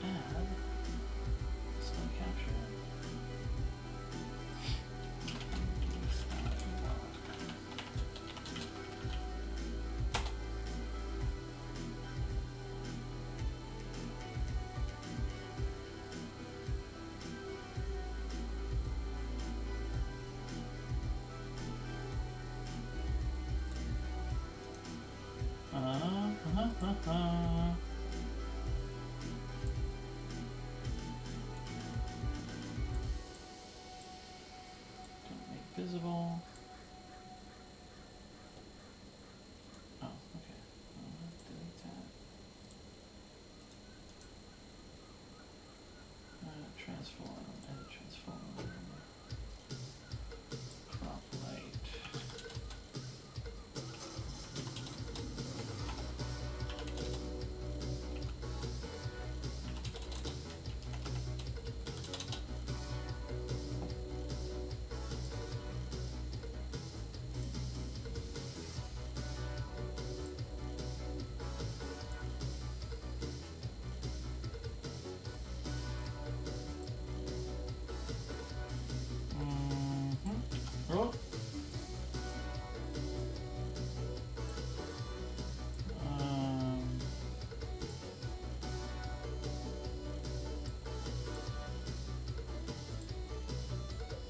Add sun capture. Don't make visible. Oh, okay. Delete that. Transform. Edit transform. Crop light.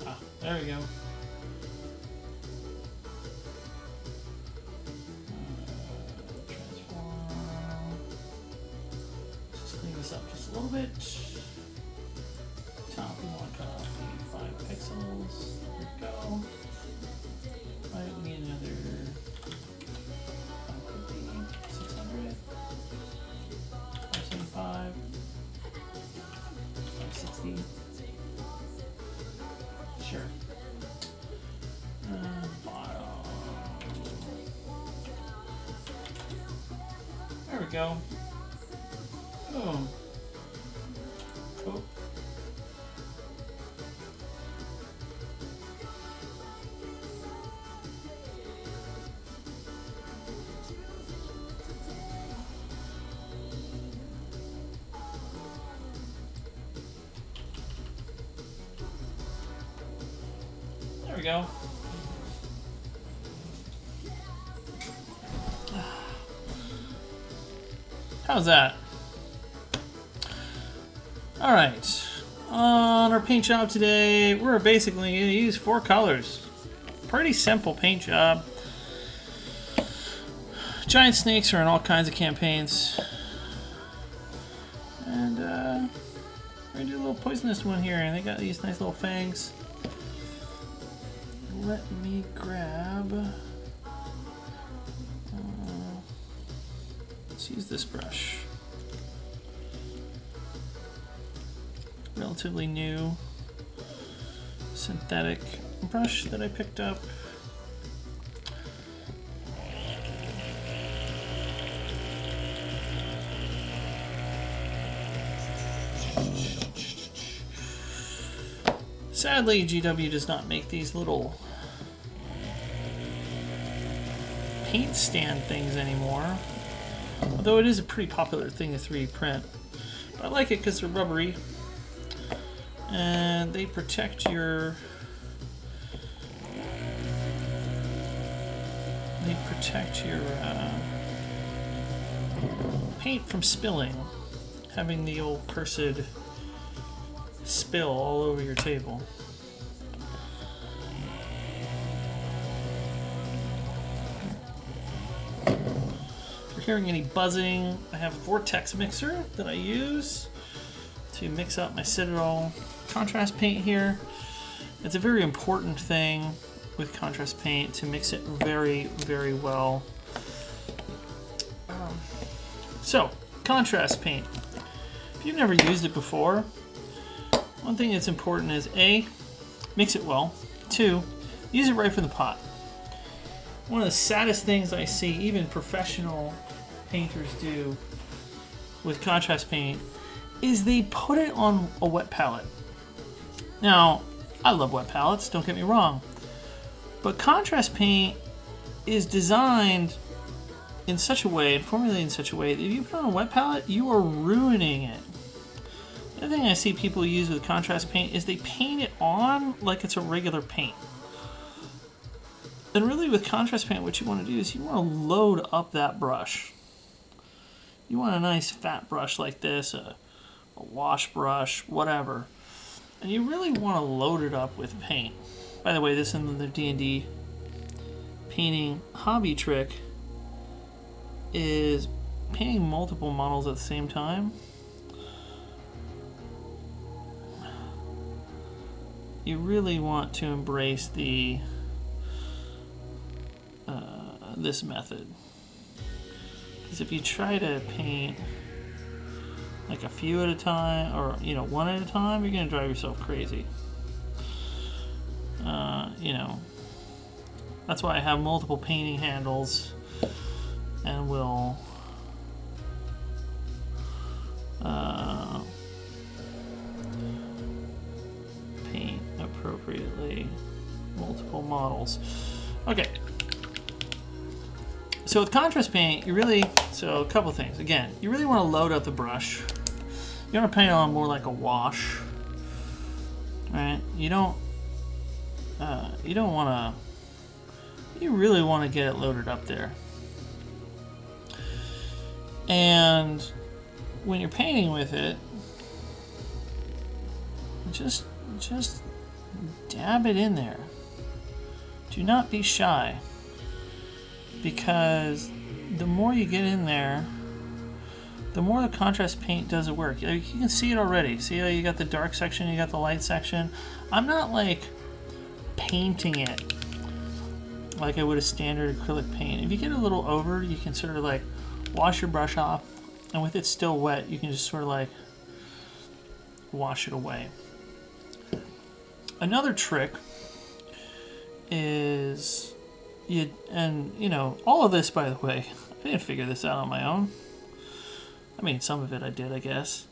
Oh. There we go. Transform. Let's just clean this up just a little bit. Top, we want to cut off the 5 pixels. There we go. Right, we need another 550, 600, 575, 560. Sure. Bottom. There we go. Boom. Cool. There we go. How's that? All right. On our paint job today, we're basically going to use 4 colors. Pretty simple paint job. Giant snakes are in all kinds of campaigns. And we're going to do a little poisonous one here. And they got these nice little fangs. Let me grab, let's use this brush. Relatively new synthetic brush that I picked up. Sadly, GW does not make these little paint stand things anymore. Although it is a pretty popular thing to 3D print. But I like it because they're rubbery. And they protect your... paint from spilling. Having the old cursed spill all over your table. If you're hearing any buzzing, I have a vortex mixer that I use to mix up my Citadel contrast paint here. It's a very important thing with contrast paint to mix it very, very well. So, contrast paint. If you've never used it before, one thing that's important is A, mix it well. 2, use it right from the pot. One of the saddest things I see even professional painters do with contrast paint is they put it on a wet palette. Now, I love wet palettes, don't get me wrong, but contrast paint is designed in such a way, and formulated in such a way, that if you put it on a wet palette, you are ruining it. The other thing I see people use with contrast paint is they paint it on like it's a regular paint. And really with contrast paint, what you want to do is you want to load up that brush. You want a nice fat brush like this, a wash brush, whatever. And you really want to load it up with paint. By the way, this is another D&D painting hobby trick, is painting multiple models at the same time. You really want to embrace the this method, because if you try to paint like a few at a time, or one at a time, you're gonna drive yourself crazy. That's why I have multiple painting handles, and will paint appropriately multiple models. Okay. So with contrast paint, a couple things. Again, you really want to load up the brush. You want to paint it on more like a wash, right? You really want to get it loaded up there. And when you're painting with it, just dab it in there. Do not be shy, because the more you get in there, the more the contrast paint does the work. You can see it already. See how you got the dark section, you got the light section. I'm not like painting it like I would a standard acrylic paint. If you get a little over, you can sort of like wash your brush off, and with it still wet, you can just sort of like wash it away. Another trick is all of this, by the way, I didn't figure this out on my own. I mean, some of it I did, I guess,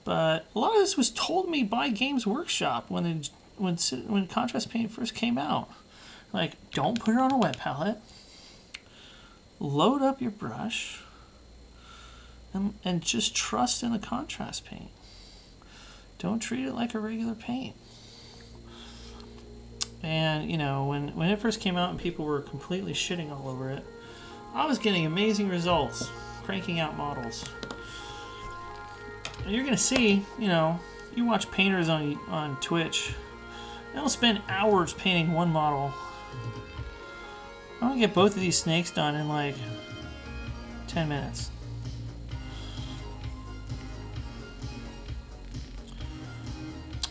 but a lot of this was told me by Games Workshop when contrast paint first came out. Like, don't put it on a wet palette. Load up your brush and just trust in the contrast paint. Don't treat it like a regular paint. And when it first came out and people were completely shitting all over it, I was getting amazing results cranking out models. And you're gonna see, you watch painters on Twitch, they'll spend hours painting one model. I'm gonna get both of these snakes done in like 10 minutes.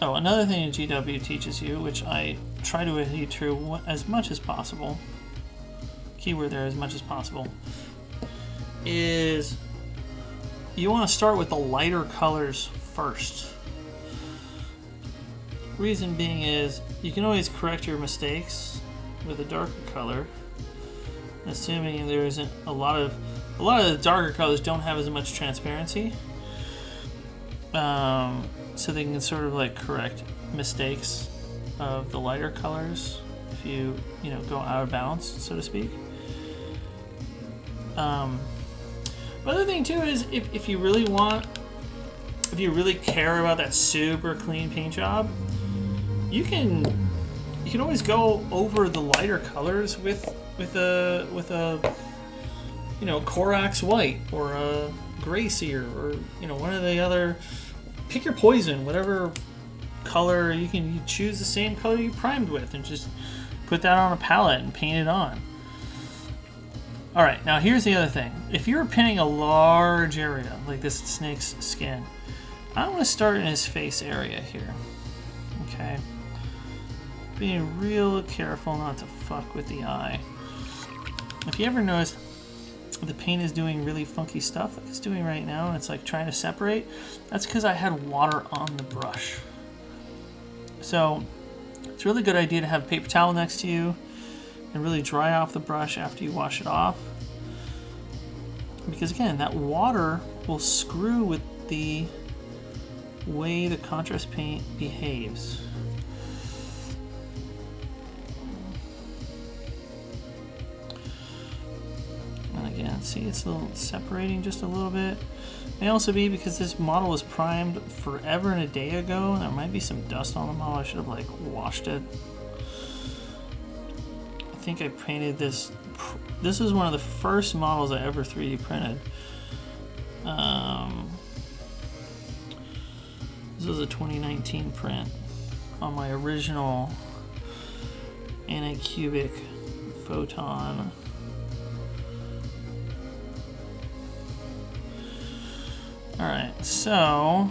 Oh, another thing that GW teaches you, which I try to adhere to as much as possible, keyword there, as much as possible, is you want to start with the lighter colors first. Reason being is you can always correct your mistakes with a darker color, assuming there isn't a lot of the darker colors don't have as much transparency, so they can sort of like correct mistakes. of the lighter colors if you go out of bounds, so to speak. Other thing too is if you really care about that super clean paint job, you can always go over the lighter colors with a Corax white or a gray sear or one of the other. Pick your poison, whatever color you choose the same color you primed with, and just put that on a palette and paint it on. All right, now here's the other thing. If you're painting a large area like this snake's skin, I want to start in his face area here. Okay, being real careful not to fuck with the eye. If you ever notice the paint is doing really funky stuff like it's doing right now, and it's like trying to separate, that's because I had water on the brush. So it's a really good idea to have a paper towel next to you and really dry off the brush after you wash it off, because again, that water will screw with the way the contrast paint behaves. And again, see, it's separating just a little bit. May also be because this model was primed forever and a day ago, and there might be some dust on the model. I should have like washed it. I think I painted this. This is one of the first models I ever 3D printed. This was a 2019 print on my original Anycubic Photon. Alright, so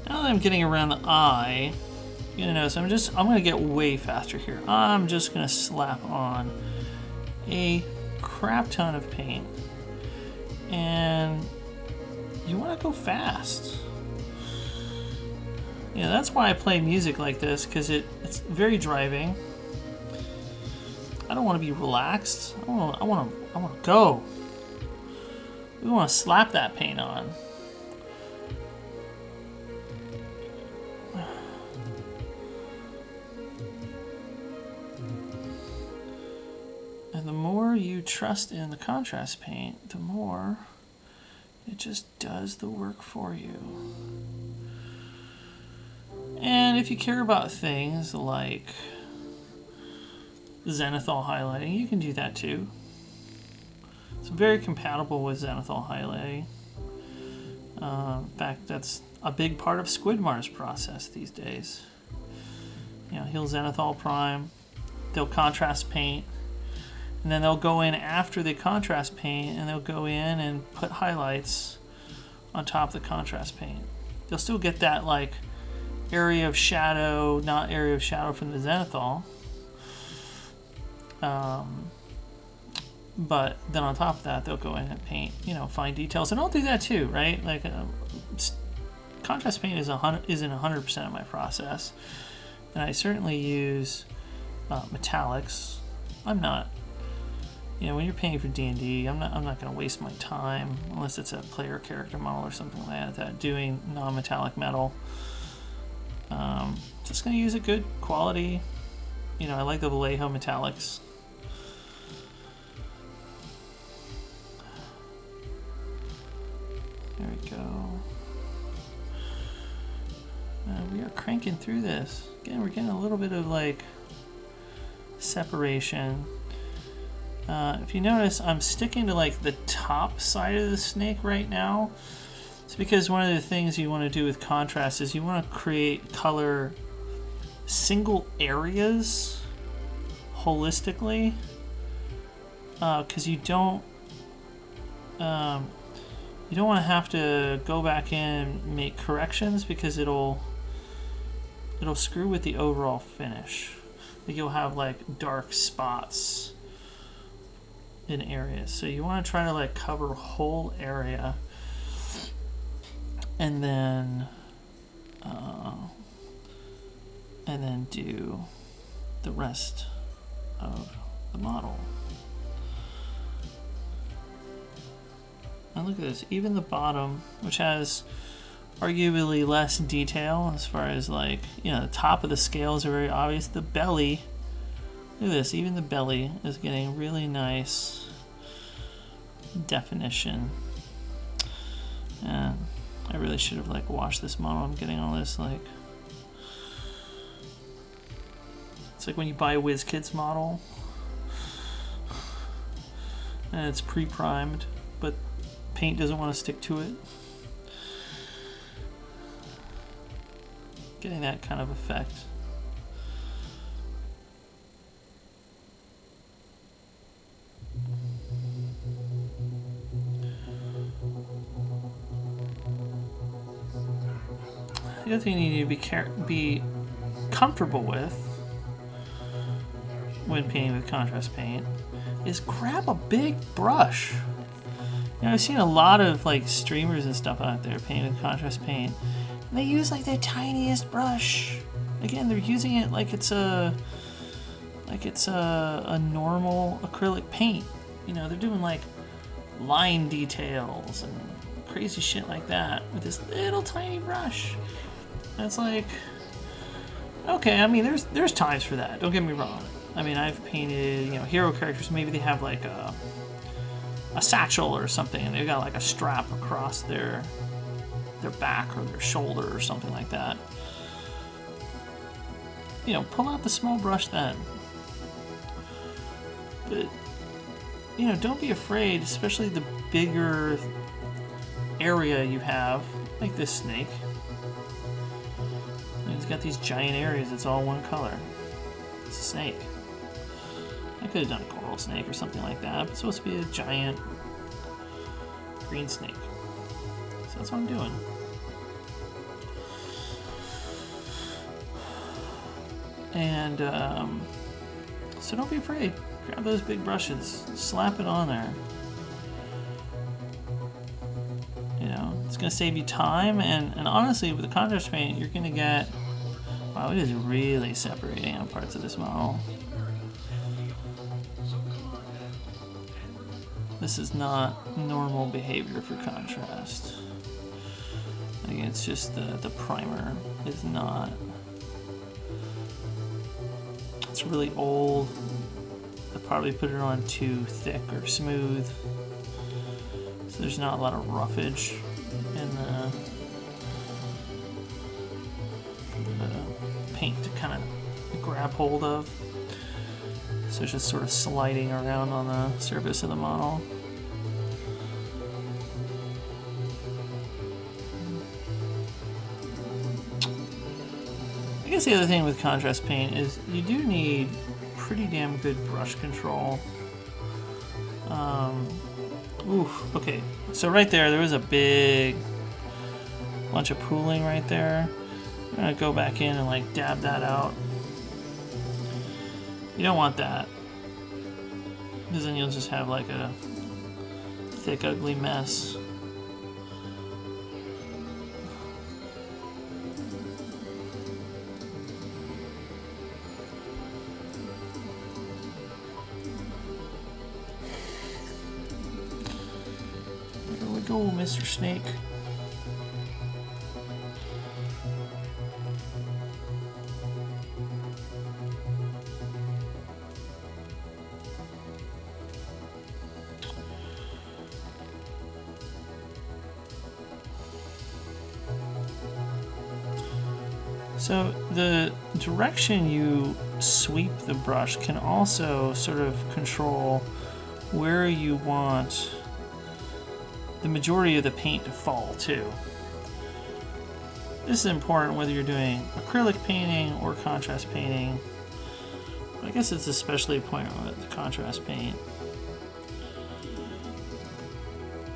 now that I'm getting around the eye, you're gonna notice I'm gonna get way faster here. I'm just gonna slap on a crap ton of paint, and you want to go fast. That's why I play music like this, because it's very driving. I don't want to be relaxed. I want to go. We want to slap that paint on. And the more you trust in the contrast paint, the more it just does the work for you. And if you care about things like zenithal highlighting, you can do that too. It's very compatible with zenithal highlighting. In fact, that's a big part of Squidmar's process these days. He'll zenithal prime, they'll contrast paint, and then they'll go in after the contrast paint and they'll go in and put highlights on top of the contrast paint. They'll still get that like area of shadow, not area of shadow from the zenithal. But then on top of that, they'll go in and paint, fine details. And I'll do that too, right? Like, contrast paint isn't 100% of my process. And I certainly use metallics. I'm not, when you're painting for D&D, I'm not going to waste my time, unless it's a player character model or something like that, doing non-metallic metal. Just going to use a good quality, I like the Vallejo metallics. There we go. We are cranking through this. Again, we're getting a little bit of like separation. If you notice, I'm sticking to like the top side of the snake right now. It's because one of the things you want to do with contrast is you want to create color single areas holistically, because you don't want to have to go back in and make corrections, because it'll screw with the overall finish. Like you'll have like dark spots in areas, so you want to try to like cover a whole area, and then do the rest of the model. And look at this, even the bottom, which has arguably less detail as far as like, you know, the top of the scales are very obvious. The belly, look at this, even the belly is getting really nice definition. And I really should have like washed this model. I'm getting all this like, it's like when you buy a WizKids model and it's pre-primed, but paint doesn't want to stick to it. Getting that kind of effect. The other thing you need to be comfortable with when painting with contrast paint is grab a big brush. You know, I've seen a lot of like streamers and stuff out there painting with contrast paint, and they use like the tiniest brush. Again, they're using it like it's a normal acrylic paint. You know, they're doing like line details and crazy shit like that with this little tiny brush. And it's like, okay, I mean, there's times for that. Don't get me wrong. I mean, I've painted, you know, hero characters. Maybe they have like a satchel or something, and they've got like a strap across their back or their shoulder or something like that. You know, pull out the small brush then. But, you know, don't be afraid, especially the bigger area you have, like this snake. And it's got these giant areas, it's all one color. It's a snake. I could have done a coral snake or something like that, but it's supposed to be a giant green snake. So that's what I'm doing. And so don't be afraid. Grab those big brushes, slap it on there. You know, it's going to save you time, and honestly, with the contrast paint, you're going to get, wow, it is really separating on parts of this model. This is not normal behavior for contrast. I think it's just the primer is not, it's really old. I probably put it on too thick or smooth. So there's not a lot of roughage in the paint to kind of grab hold of. So it's just sort of sliding around on the surface of the model. I guess the other thing with contrast paint is you do need pretty damn good brush control. Okay, so right there was a big bunch of pooling right there. I'm gonna go back in and like dab that out. You don't want that, because then you'll just have like a thick, ugly mess. There we go, Mr. Snake. So the direction you sweep the brush can also sort of control where you want the majority of the paint to fall too. This is important whether you're doing acrylic painting or contrast painting. I guess it's especially important with the contrast paint.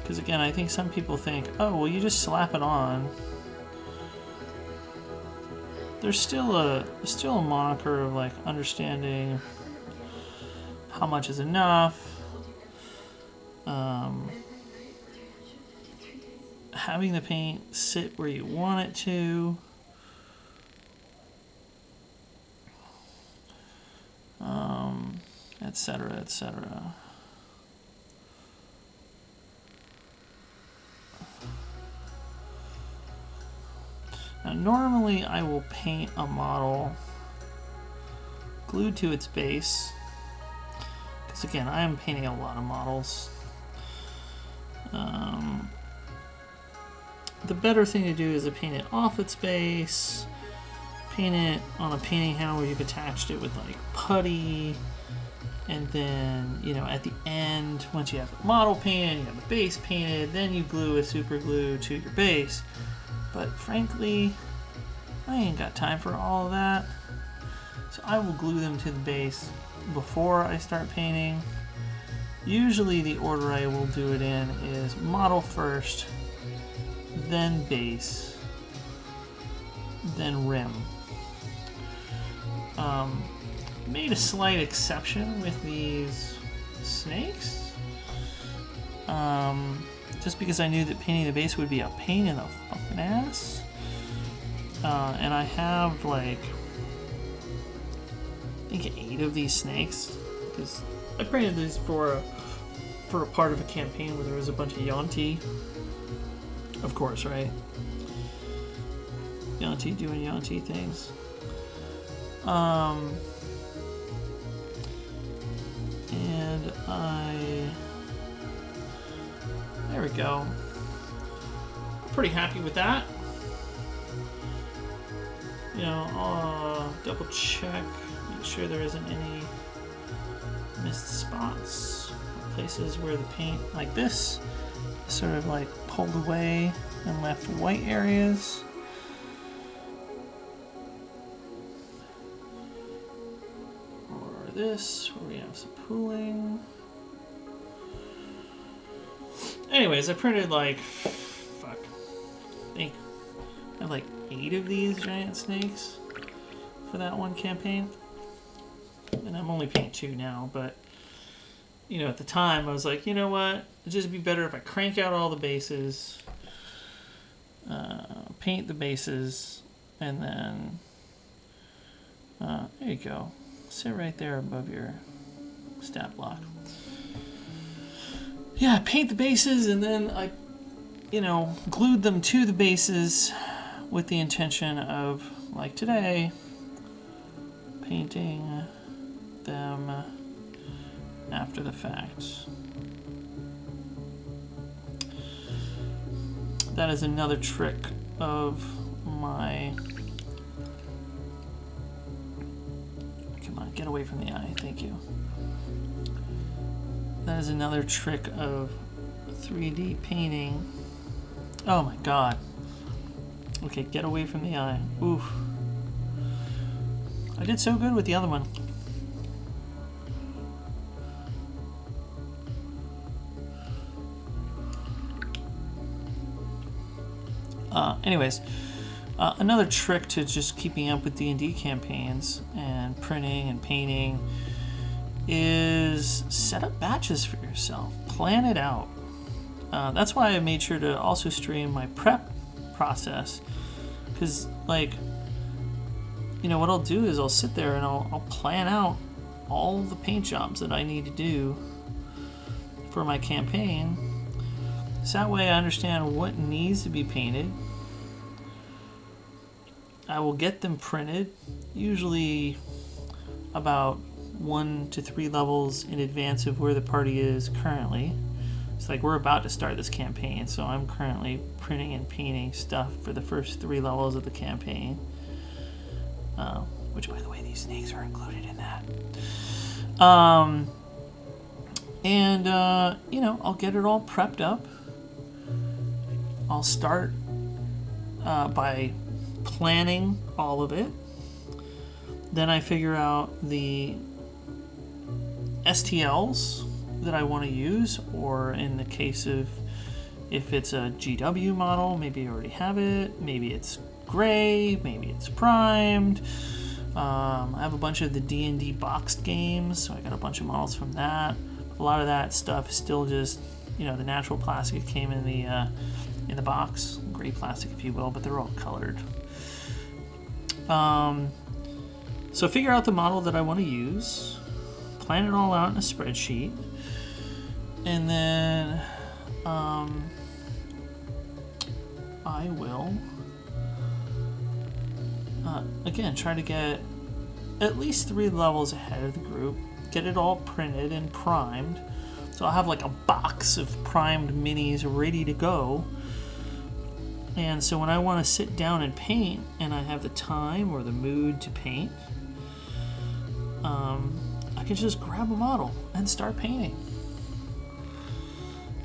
Because again, I think some people think, oh, well, you just slap it on. There's still a moniker of like understanding how much is enough, having the paint sit where you want it to, etc., etc. normally I will paint a model glued to its base, because again, I am painting a lot of models. The better thing to do is to paint it off its base, paint it on a painting handle where you've attached it with like putty, and then, you know, at the end, once you have the model painted, you have the base painted, then you glue with super glue to your base. But frankly, I ain't got time for all of that. So I will glue them to the base before I start painting. Usually the order I will do it in is model first, then base, then rim. Made a slight exception with these snakes, just because I knew that painting the base would be a pain in the fucking ass. And I have like, I think 8 of these snakes, because I painted these for a part of a campaign where there was a bunch of Yanti, of course, right? Yanti doing Yanti things. And there we go. I'm pretty happy with that. You know, I'll double check, make sure there isn't any missed spots, places where the paint like this is sort of like pulled away and left white areas. Or this, where we have some pooling. Anyways, I printed like, fuck, I think I have like 8 of these giant snakes for that one campaign. And I'm only painting 2 now, but you know, at the time I was like, you know what, it'd just be better if I crank out all the bases, paint the bases, and then there you go, sit right there above your stat block. Yeah, paint the bases, and then I, you know, glued them to the bases with the intention of, like today, painting them after the fact. That is another trick of my... Come on, get away from the eye, thank you. That is another trick of 3D painting. Oh my god. Okay, get away from the eye. Oof. I did so good with the other one. Anyways, another trick to just keeping up with D&D campaigns and printing and painting is set up batches for yourself. Plan it out. That's why I made sure to also stream my prep process, because, like, you know, what I'll do is I'll sit there and I'll plan out all the paint jobs that I need to do for my campaign, so that way I understand what needs to be painted. I will get them printed, usually about 1 to 3 levels in advance of where the party is currently. It's like we're about to start this campaign, so I'm currently printing and painting stuff for the first 3 levels of the campaign. Which, by the way, these snakes are included in that. You know, I'll get it all prepped up. I'll start by planning all of it. Then I figure out the STLs that I want to use, or in the case of if it's a GW model, maybe I already have it, maybe it's gray, maybe it's primed. I have a bunch of the D&D boxed games, so I got a bunch of models from that. A lot of that stuff is still just, you know, the natural plastic came in the box, gray plastic if you will, but they're all colored. So figure out the model that I want to use, plan it all out in a spreadsheet, and then I will again, try to get at least 3 levels ahead of the group, get it all printed and primed. So I'll have like a box of primed minis ready to go. And so when I want to sit down and paint, and I have the time or the mood to paint, I can just grab a model and start painting.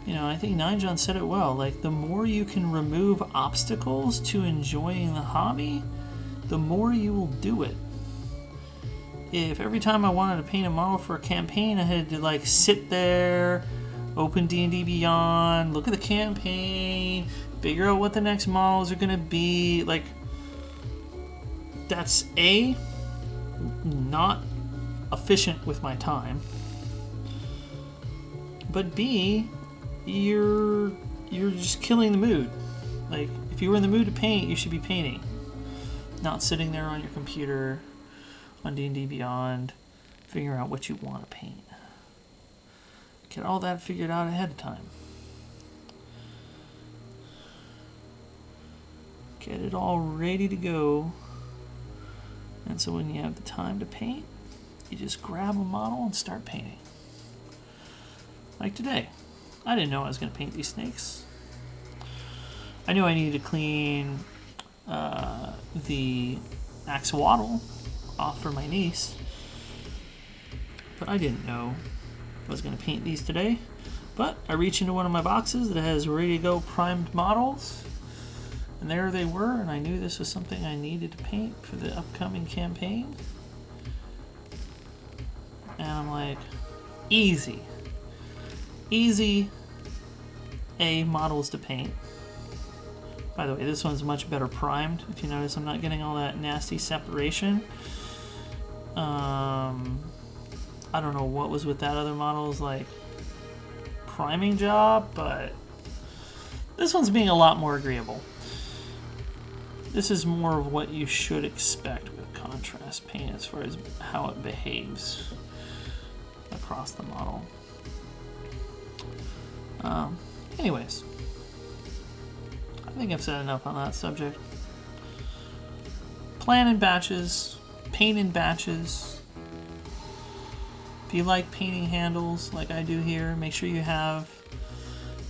You know, I think Nine John said it well, like the more you can remove obstacles to enjoying the hobby, the more you will do it. If every time I wanted to paint a model for a campaign, I had to like sit there, open D&D Beyond, look at the campaign, figure out what the next models are gonna be, like, that's A, not efficient with my time, but B, you're just killing the mood. Like, if you were in the mood to paint, you should be painting, not sitting there on your computer on D&D Beyond figuring out what you want to paint. Get all that figured out ahead of time. Get it all ready to go, and so when you have the time to paint, you just grab a model and start painting. Like today, I didn't know I was going to paint these snakes. I knew I needed to clean the axolotl off for my niece, but I didn't know I was going to paint these today. But I reached into one of my boxes that has ready to go primed models, and there they were, and I knew this was something I needed to paint for the upcoming campaign. And I'm like, easy A models to paint. By the way, this one's much better primed. If you notice, I'm not getting all that nasty separation. I don't know what was with that other model's like priming job, but this one's being a lot more agreeable. This is more of what you should expect with contrast paint as far as how it behaves across the model. Anyways, I think I've said enough on that subject. Plan in batches, paint in batches. If you like painting handles like I do here, make sure you have,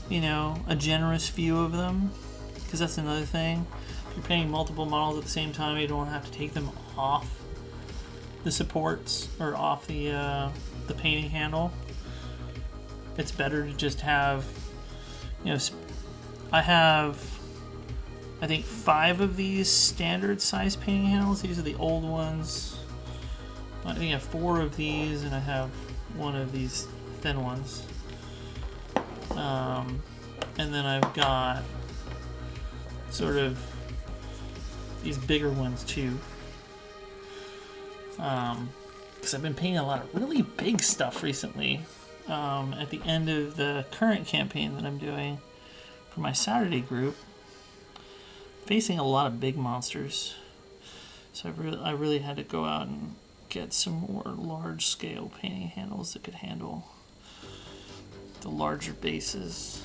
you know, a generous few of them, because that's another thing. If you're painting multiple models at the same time, you don't have to take them off the supports or off the painting handle. It's better to just have, you know, I have, I think 5 of these standard size painting handles. These are the old ones. I think I have 4 of these, and I have 1 of these thin ones. And then I've got sort of these bigger ones too. Because I've been painting a lot of really big stuff recently. At the end of the current campaign that I'm doing for my Saturday group, facing a lot of big monsters. So I really had to go out and get some more large-scale painting handles that could handle the larger bases.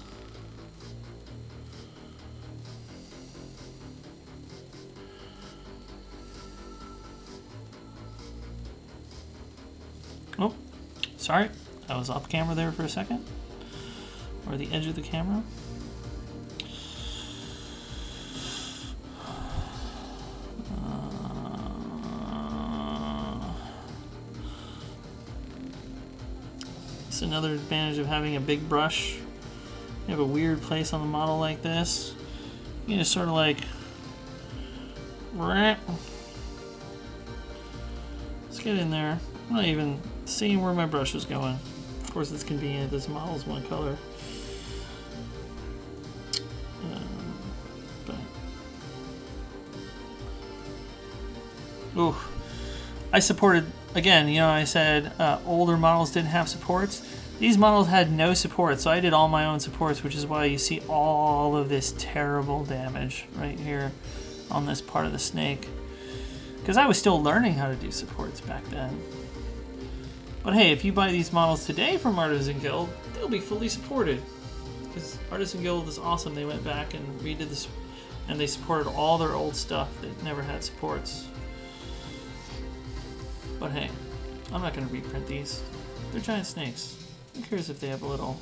Oh, sorry, I was off camera there for a second, or the edge of the camera. It's another advantage of having a big brush. You have a weird place on the model like this. You just sort of like, let's get in there. I'm not even seeing where my brush is going. Of course, it's convenient. This model's one color. Ooh, I supported, again, you know, I said older models didn't have supports. These models had no support, so I did all my own supports, which is why you see all of this terrible damage right here on this part of the snake. Because I was still learning how to do supports back then. But hey, if you buy these models today from Artisan Guild, they'll be fully supported. Because Artisan Guild is awesome. They went back and redid this, and they supported all their old stuff that never had supports. But hey, I'm not going to reprint these. They're giant snakes. Who cares if they have a little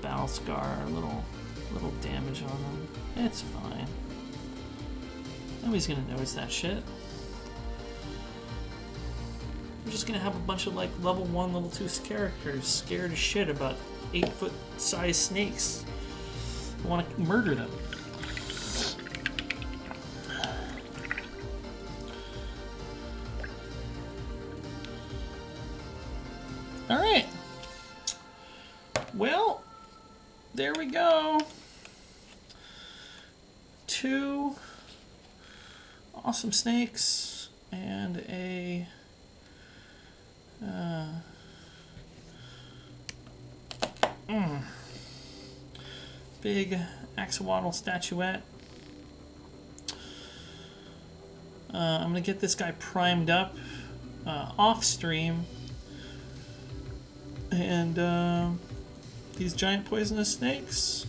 battle scar, a little damage on them? It's fine. Nobody's going to notice that shit. We're just going to have a bunch of like level 1, level 2 characters scared as shit about 8-foot size snakes. I want to murder them. Alright. Well, there we go. 2 awesome snakes and a big axolotl statuette. I'm gonna get this guy primed up off stream, and these giant poisonous snakes,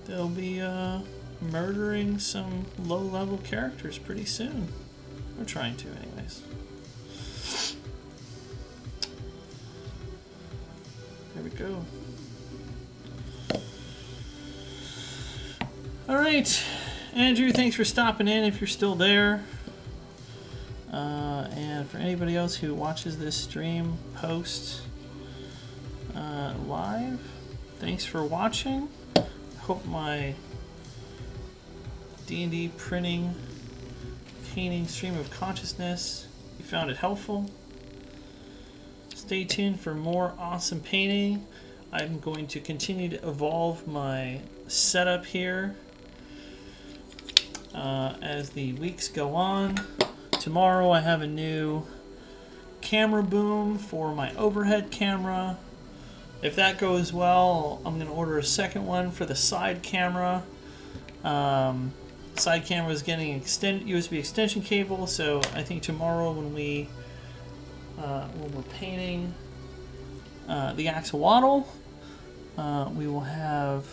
they'll be murdering some low-level characters pretty soon. We're trying to, anyways. There we go. Alright, Andrew, thanks for stopping in if you're still there. And for anybody else who watches this stream post live, thanks for watching. Hope my D&D printing, painting stream of consciousness, you found it helpful. Stay tuned for more awesome painting. I'm going to continue to evolve my setup here as the weeks go on. Tomorrow I have a new camera boom for my overhead camera. If that goes well, I'm going to order a second one for the side camera. Side camera is getting USB extension cable, so I think tomorrow when we're painting the axolotl, we will have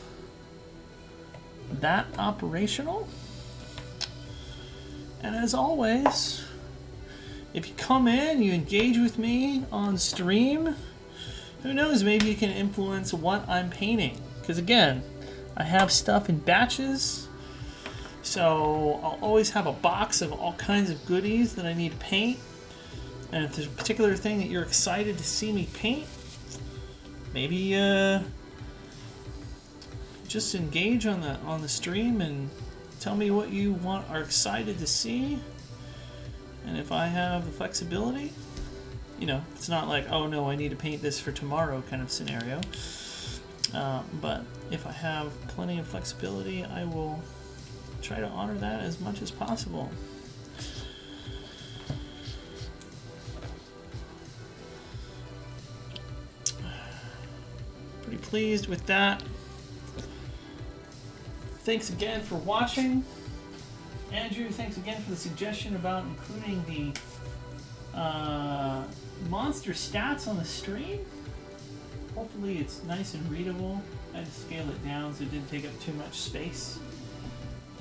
that operational. And as always, if you come in, you engage with me on stream, who knows, maybe you can influence what I'm painting. Because again, I have stuff in batches, so I'll always have a box of all kinds of goodies that I need to paint. And if there's a particular thing that you're excited to see me paint, maybe just engage on the stream and tell me what you are excited to see. And if I have the flexibility, you know, it's not like, oh no, I need to paint this for tomorrow kind of scenario. But if I have plenty of flexibility, I will try to honor that as much as possible. Pretty pleased with that. Thanks again for watching. Andrew, thanks again for the suggestion about including the monster stats on the stream. Hopefully it's nice and readable. I had to scale it down so it didn't take up too much space.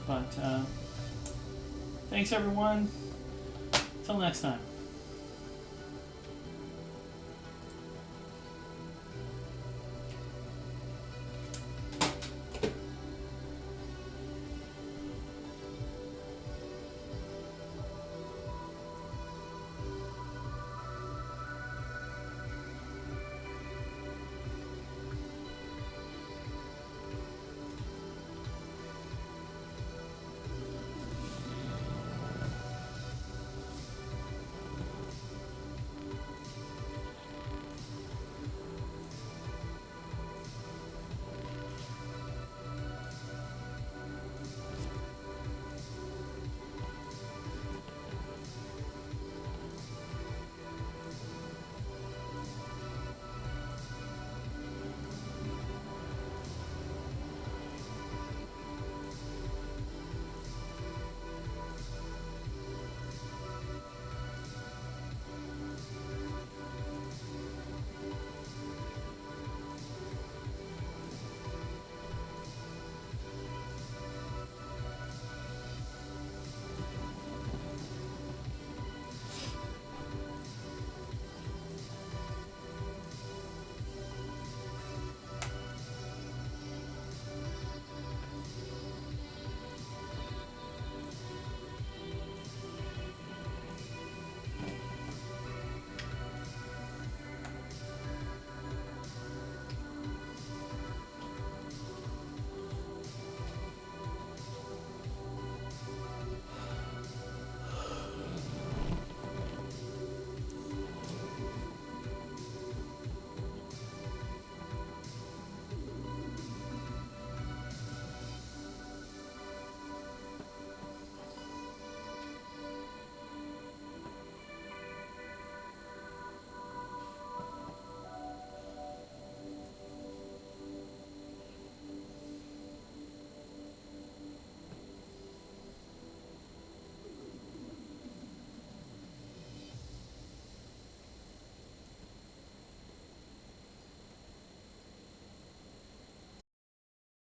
But thanks everyone. Till next time.